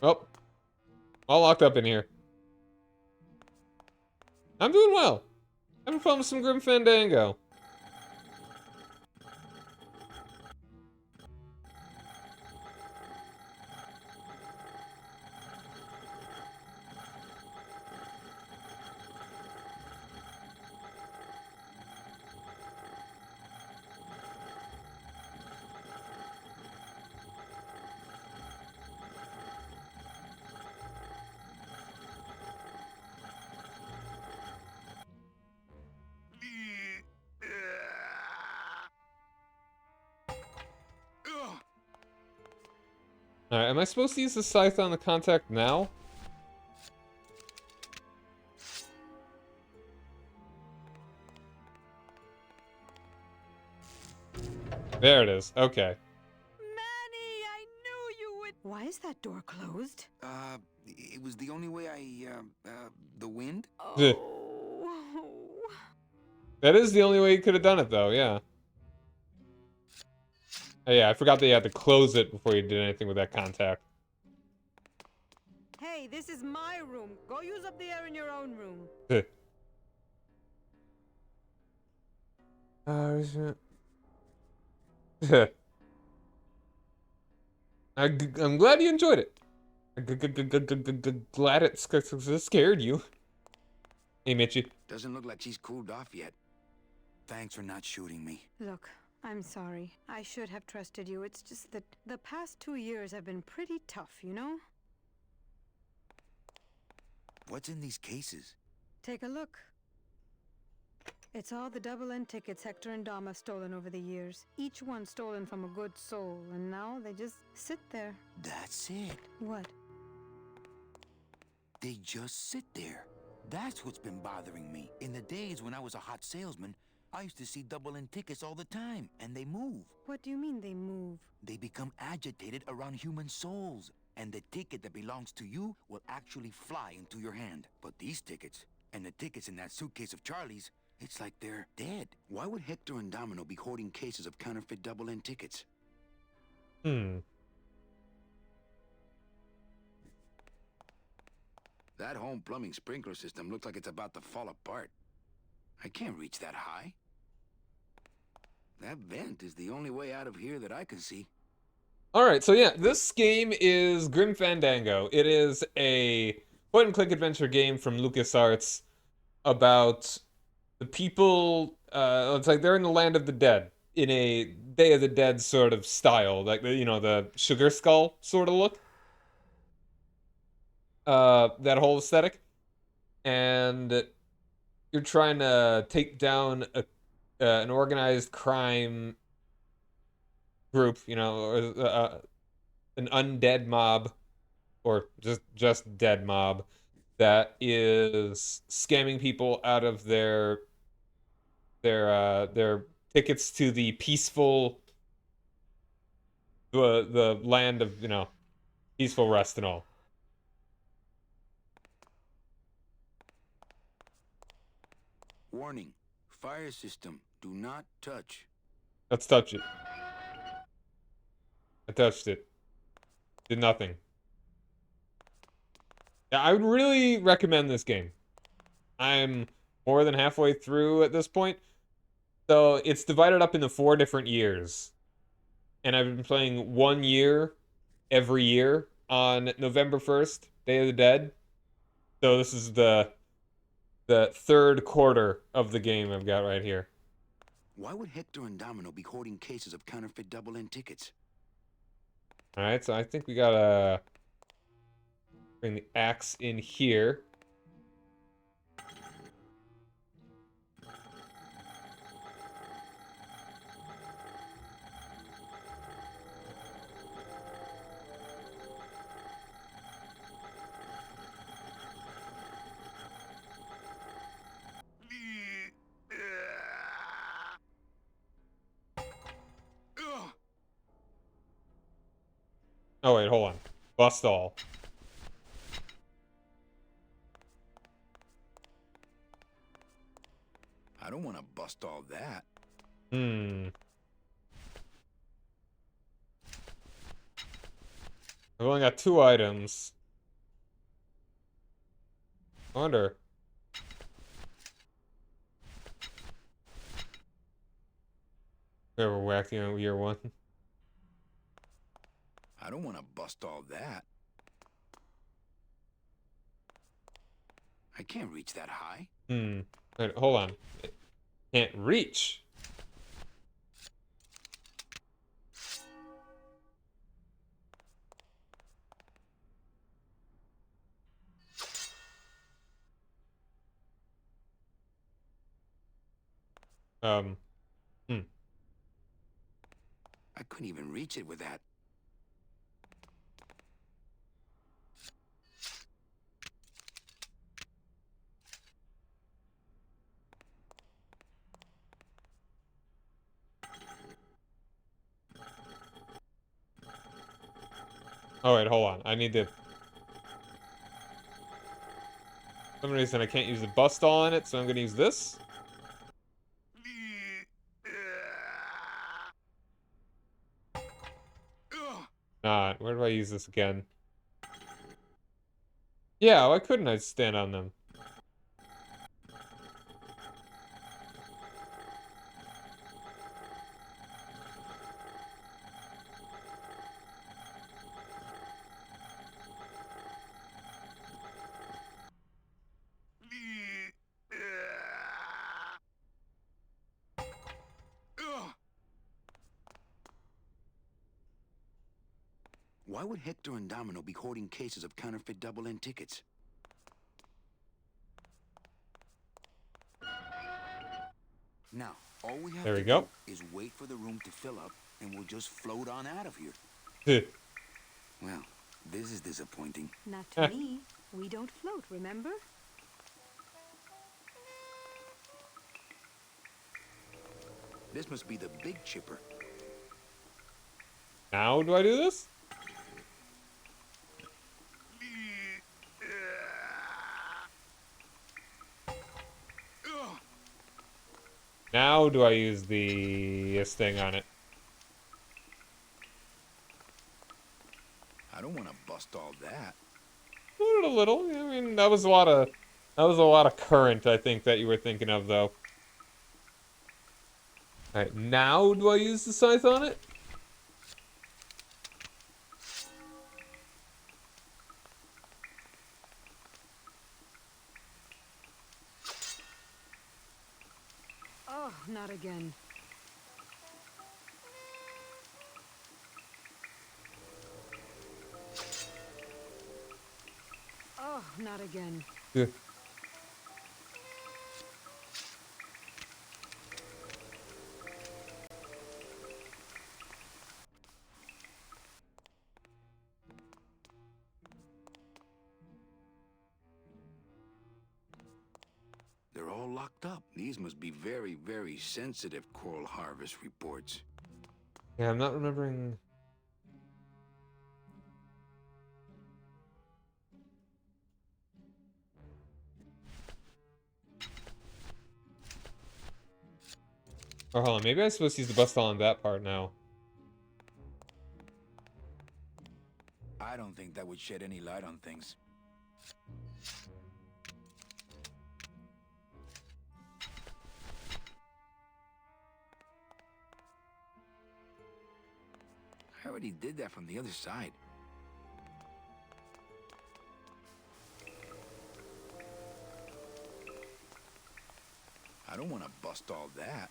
A: Oh. All locked up in here. I'm doing well. Having fun with some Grim Fandango. Alright, am I supposed to use the scythe on the contact now? There it is. Okay.
J: Manny, I knew you would. Why is that door closed?
F: It was the only way the wind?
J: Oh.
A: That is the only way you could have done it, though, yeah. Oh, yeah, I forgot that you had to close it before you did anything with that contact.
J: Hey, this is my room. Go use up the air in your own room.
A: I'm glad you enjoyed it. Glad it scared you. Hey, Mitchie.
F: Doesn't look like she's cooled off yet. Thanks for not shooting me.
J: Look, I'm sorry. I should have trusted you. It's just that the past 2 years have been pretty tough, you know?
F: What's in these cases?
J: Take a look. It's all the double-end tickets Hector and Dom have stolen over the years. Each one stolen from a good soul, and now they just sit there.
F: That's it.
J: What?
F: They just sit there. That's what's been bothering me. In the days when I was a hot salesman, I used to see double-end tickets all the time, and they move.
J: What do you mean they move?
F: They become agitated around human souls, and the ticket that belongs to you will actually fly into your hand. But these tickets, and the tickets in that suitcase of Charlie's, it's like they're dead. Why would Hector and Domino be hoarding cases of counterfeit double-end tickets? That home plumbing sprinkler system looks like it's about to fall apart. I can't reach that high. That vent is the only way out of here that I can see.
A: Alright, so yeah, this game is Grim Fandango. It is a point-and-click adventure game from LucasArts about the people, it's like they're in the land of the dead, in a Day of the Dead sort of style, like, you know, the Sugar Skull sort of look. That whole aesthetic. And you're trying to take down an organized crime group, you know, or an undead mob, or just dead mob, that is scamming people out of their tickets to the peaceful the land of, you know, peaceful rest and all.
F: Warning. Fire system. Do not touch.
A: Let's touch it. I touched it. Did nothing. Yeah, I would really recommend this game. I'm more than halfway through at this point. So it's divided up into 4 different years. And I've been playing 1 year every year on November 1st, Day of the Dead. So this is the third quarter of the game I've got right here.
F: Why would Hector and Domino be hoarding cases of counterfeit double-end tickets?
A: Alright, so I think we gotta bring the axe in here. Oh wait, hold on. Bust all.
F: I don't want to bust all that.
A: I've only got 2 items. I wonder. Ever whacked you on year 1?
F: I don't want to bust all that. I can't reach that high.
A: Wait, hold on. Can't reach.
F: I couldn't even reach it with that.
A: Oh wait, hold on. I need to... For some reason I can't use the bust all in it, so I'm gonna use this. Where do I use this again? Yeah, why couldn't I stand on them?
F: Why would Hector and Domino be hoarding cases of counterfeit double-end tickets? Now, all we have to do is wait for the room to fill up, and we'll just float on out of here. Well, this is disappointing.
J: Not to me. We don't float, remember?
F: This must be the big chipper.
A: Now do I do this? Now do I use this thing on it?
F: I don't want to bust all that.
A: A little. I mean, that was a lot of current, I think, that you were thinking of, though. Alright, now do I use the scythe on it?
J: Oh, not again. Oh, not again.
A: Yeah.
F: They're all locked up. These must be very, very sensitive coral harvest reports.
A: Yeah, I'm not remembering. Oh, hold on. Maybe I'm supposed to use the bustle on that part now.
F: I don't think that would shed any light on things. I already did that from the other side. I don't want to bust all that.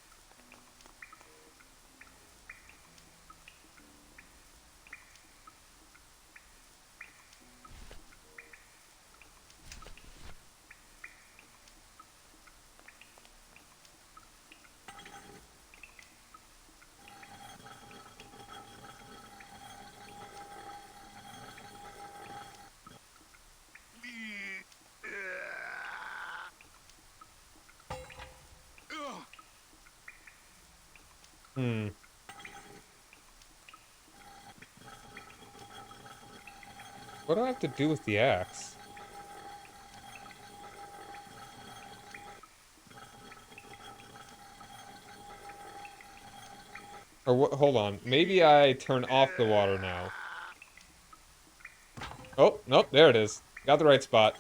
A: Hmm. What do I have to do with the axe? Or what? Hold on. Maybe I turn off the water now. Oh, nope. There it is. Got the right spot.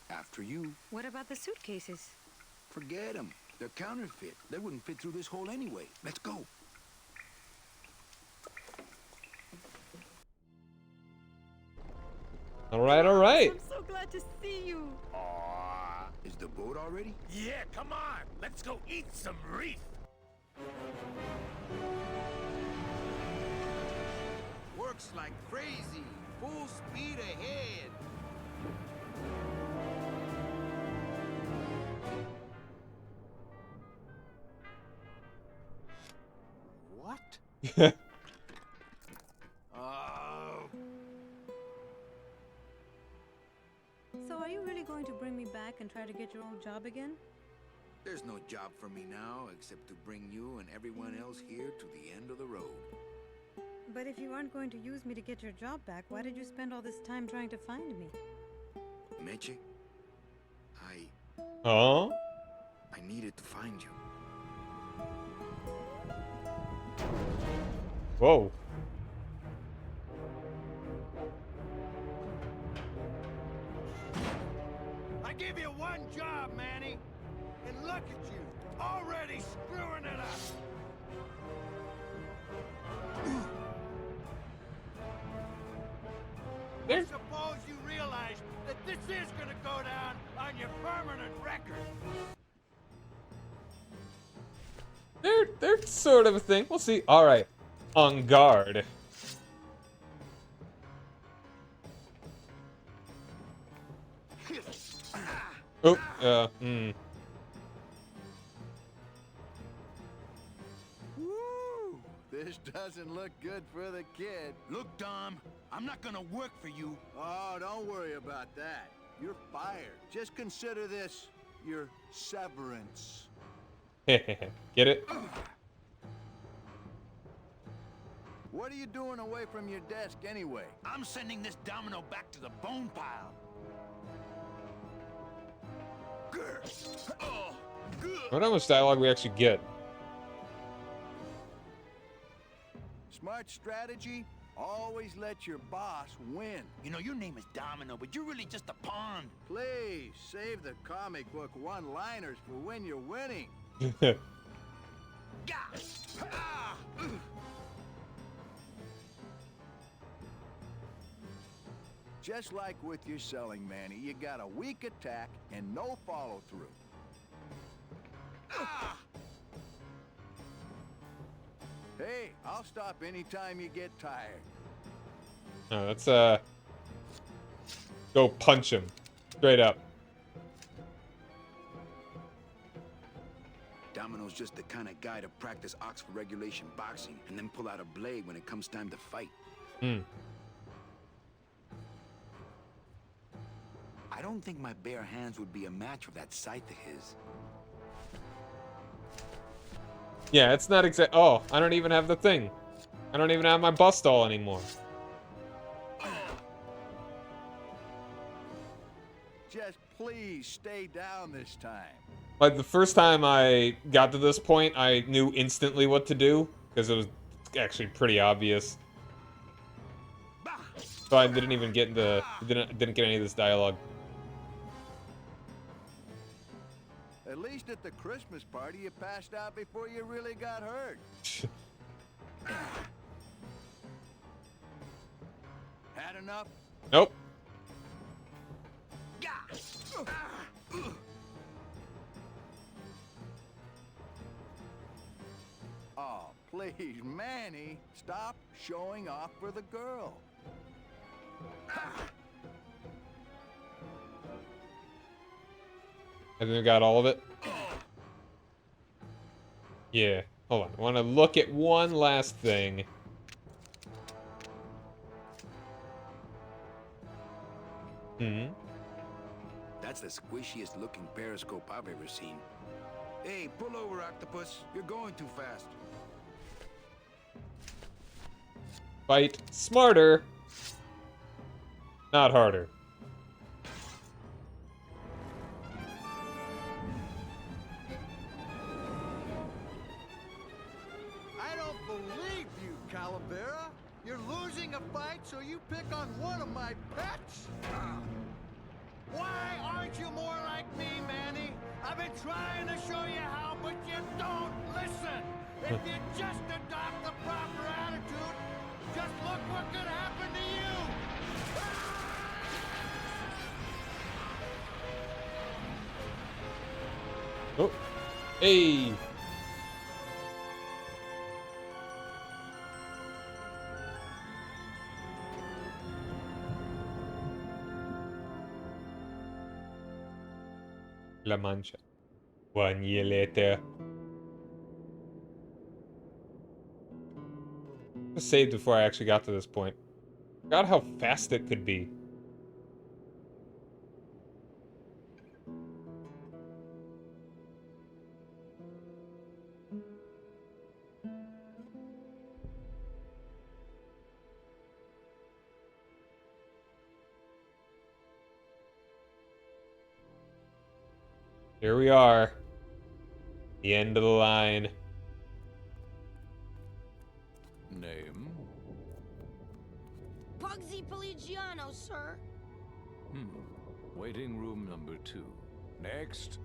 F: After you.
J: What about the suitcases?
F: Forget them. They're counterfeit. They wouldn't fit through this hole anyway. Let's go.
A: All right, all right.
J: I'm so glad to see you.
F: Is the boat already?
E: Yeah, come on. Let's go eat some reef.
I: Works like crazy. Full speed ahead. What? Oh.
J: So are you really going to bring me back and try to get your old job again?
F: There's no job for me now except to bring you and everyone else here to the end of the road.
J: But if you aren't going to use me to get your job back, why did you spend all this time trying to find me?
F: Meche,
A: Oh?
F: I needed to find you.
A: Whoa.
I: I give you one job, Manny. And look at you, already screwing it up. I suppose you realize that this is gonna go down on your permanent record.
A: They're sort of a thing. We'll see. All right. On guard. Oh,
K: Woo! This doesn't look good for the kid.
F: Look, Dom, I'm not gonna work for you.
K: Oh, don't worry about that. You're fired. Just consider this your severance.
A: Get it?
K: What are you doing away from your desk anyway?
F: I'm sending this domino back to the bone pile.
A: I wonder how much dialogue we actually get.
K: Smart strategy, always let your boss win.
F: You know, your name is Domino, but you're really just a pawn.
K: Please, save the comic book one-liners for when you're winning. Just like with your selling, Manny, you got a weak attack and no follow-through. Hey, I'll stop anytime you get tired.
A: No, let's go punch him. Straight up.
F: Domino's just the kind of guy to practice Oxford regulation boxing and then pull out a blade when it comes time to fight. I don't think my bare hands would be a match for that scythe of his.
A: Yeah, it's not exact. Oh, I don't even have the thing. I don't even have my bust doll anymore.
K: Just please stay down this time.
A: Like, the first time I got to this point, I knew instantly what to do, because it was actually pretty obvious. So I didn't even get into, didn't get any of this dialogue.
K: At least at the Christmas party, you passed out before you really got hurt. Had enough?
A: Nope.
K: Oh, please, Manny, stop showing off for the girl.
A: I think I got all of it. Yeah. Hold on. I want to look at one last thing.
F: That's the squishiest looking periscope I've ever seen. Hey, pull over, Octopus. You're going too fast.
A: Fight smarter. Not harder.
K: I don't believe you, Calavera. You're losing a fight, so you pick on one of my pets?
I: Why aren't you more like me, Manny? I've been trying to show you how, but you don't listen. If you just adopt the proper attitude, just look what could happen to you.
A: Oh. Hey. La Mancha. 1 year later. I saved before I actually got to this point. Forgot how fast it could be. Here we are. The end of the line.
N: Name?
L: Pugsy Pelagiano, sir.
N: Waiting room number 2. Next.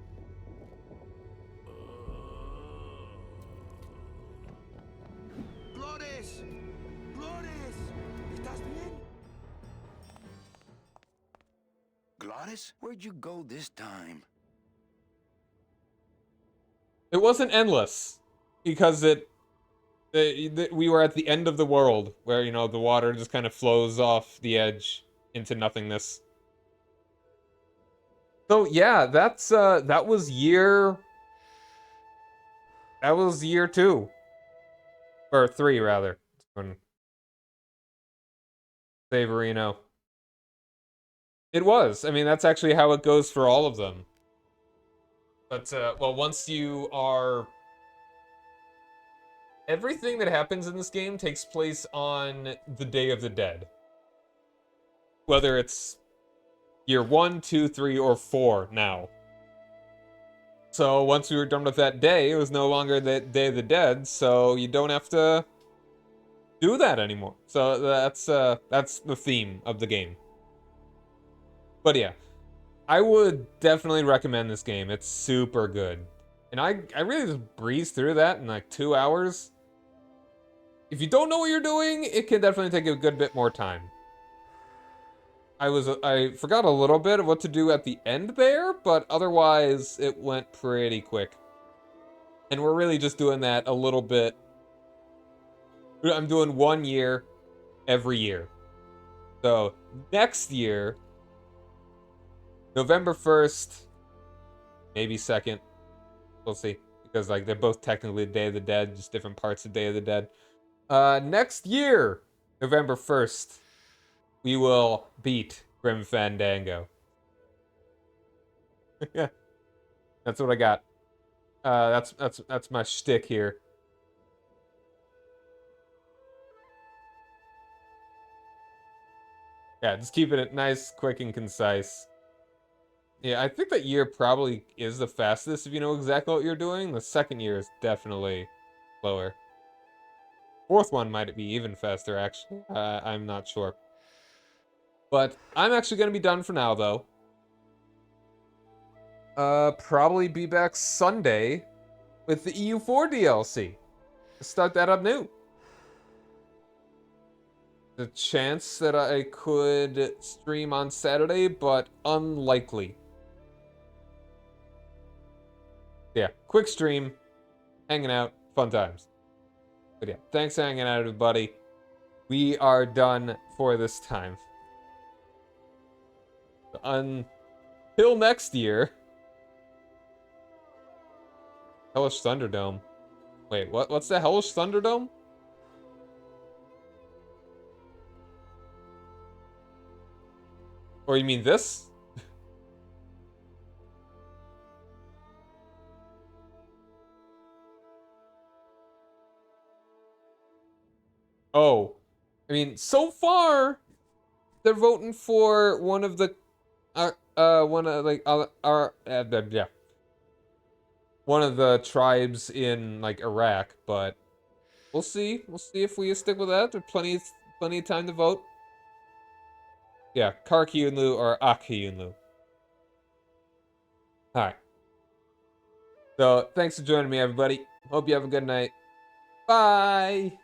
K: Flores! Flores! ¿Estás bien?
F: Glottis, where'd you go this time?
A: It wasn't endless because we were at the end of the world where, you know, the water just kind of flows off the edge into nothingness. So yeah, that was year 2 or 3 rather. When Saverino. It was. I mean, that's actually how it goes for all of them. But, well, once you are... Everything that happens in this game takes place on the Day of the Dead. Whether it's year 1, 2, 3, or 4 now. So once we were done with that day, it was no longer the Day of the Dead, so you don't have to do that anymore. So that's the theme of the game. But yeah, I would definitely recommend this game. It's super good. And I really just breezed through that in like 2 hours. If you don't know what you're doing, it can definitely take a good bit more time. I forgot a little bit of what to do at the end there, but otherwise it went pretty quick. And we're really just doing that a little bit. I'm doing 1 year every year. So next year, November 1st, maybe 2nd, we'll see. Because like they're both technically Day of the Dead, just different parts of Day of the Dead. Next year, November 1st, we will beat Grim Fandango. Yeah, that's what I got. That's my shtick here. Yeah, just keeping it nice, quick, and concise. Yeah, I think that year probably is the fastest if you know exactly what you're doing. The second year is definitely slower. Fourth one might be even faster, actually. I'm not sure. But I'm actually going to be done for now, though. Probably be back Sunday with the EU4 DLC. Start that up new. The chance that I could stream on Saturday, but unlikely. Yeah, quick stream, hanging out, fun times. But yeah, thanks for hanging out, everybody. We are done for this time. Until next year. Hellish Thunderdome. Wait, what's the Hellish Thunderdome? Or you mean this? Oh. I mean, so far, they're voting for one of the, one of, like, yeah. One of the tribes in, like, Iraq, but we'll see. We'll see if we stick with that. There's plenty of time to vote. Yeah, Karkyunlu or Akyunlu. Alright. So, thanks for joining me, everybody. Hope you have a good night. Bye!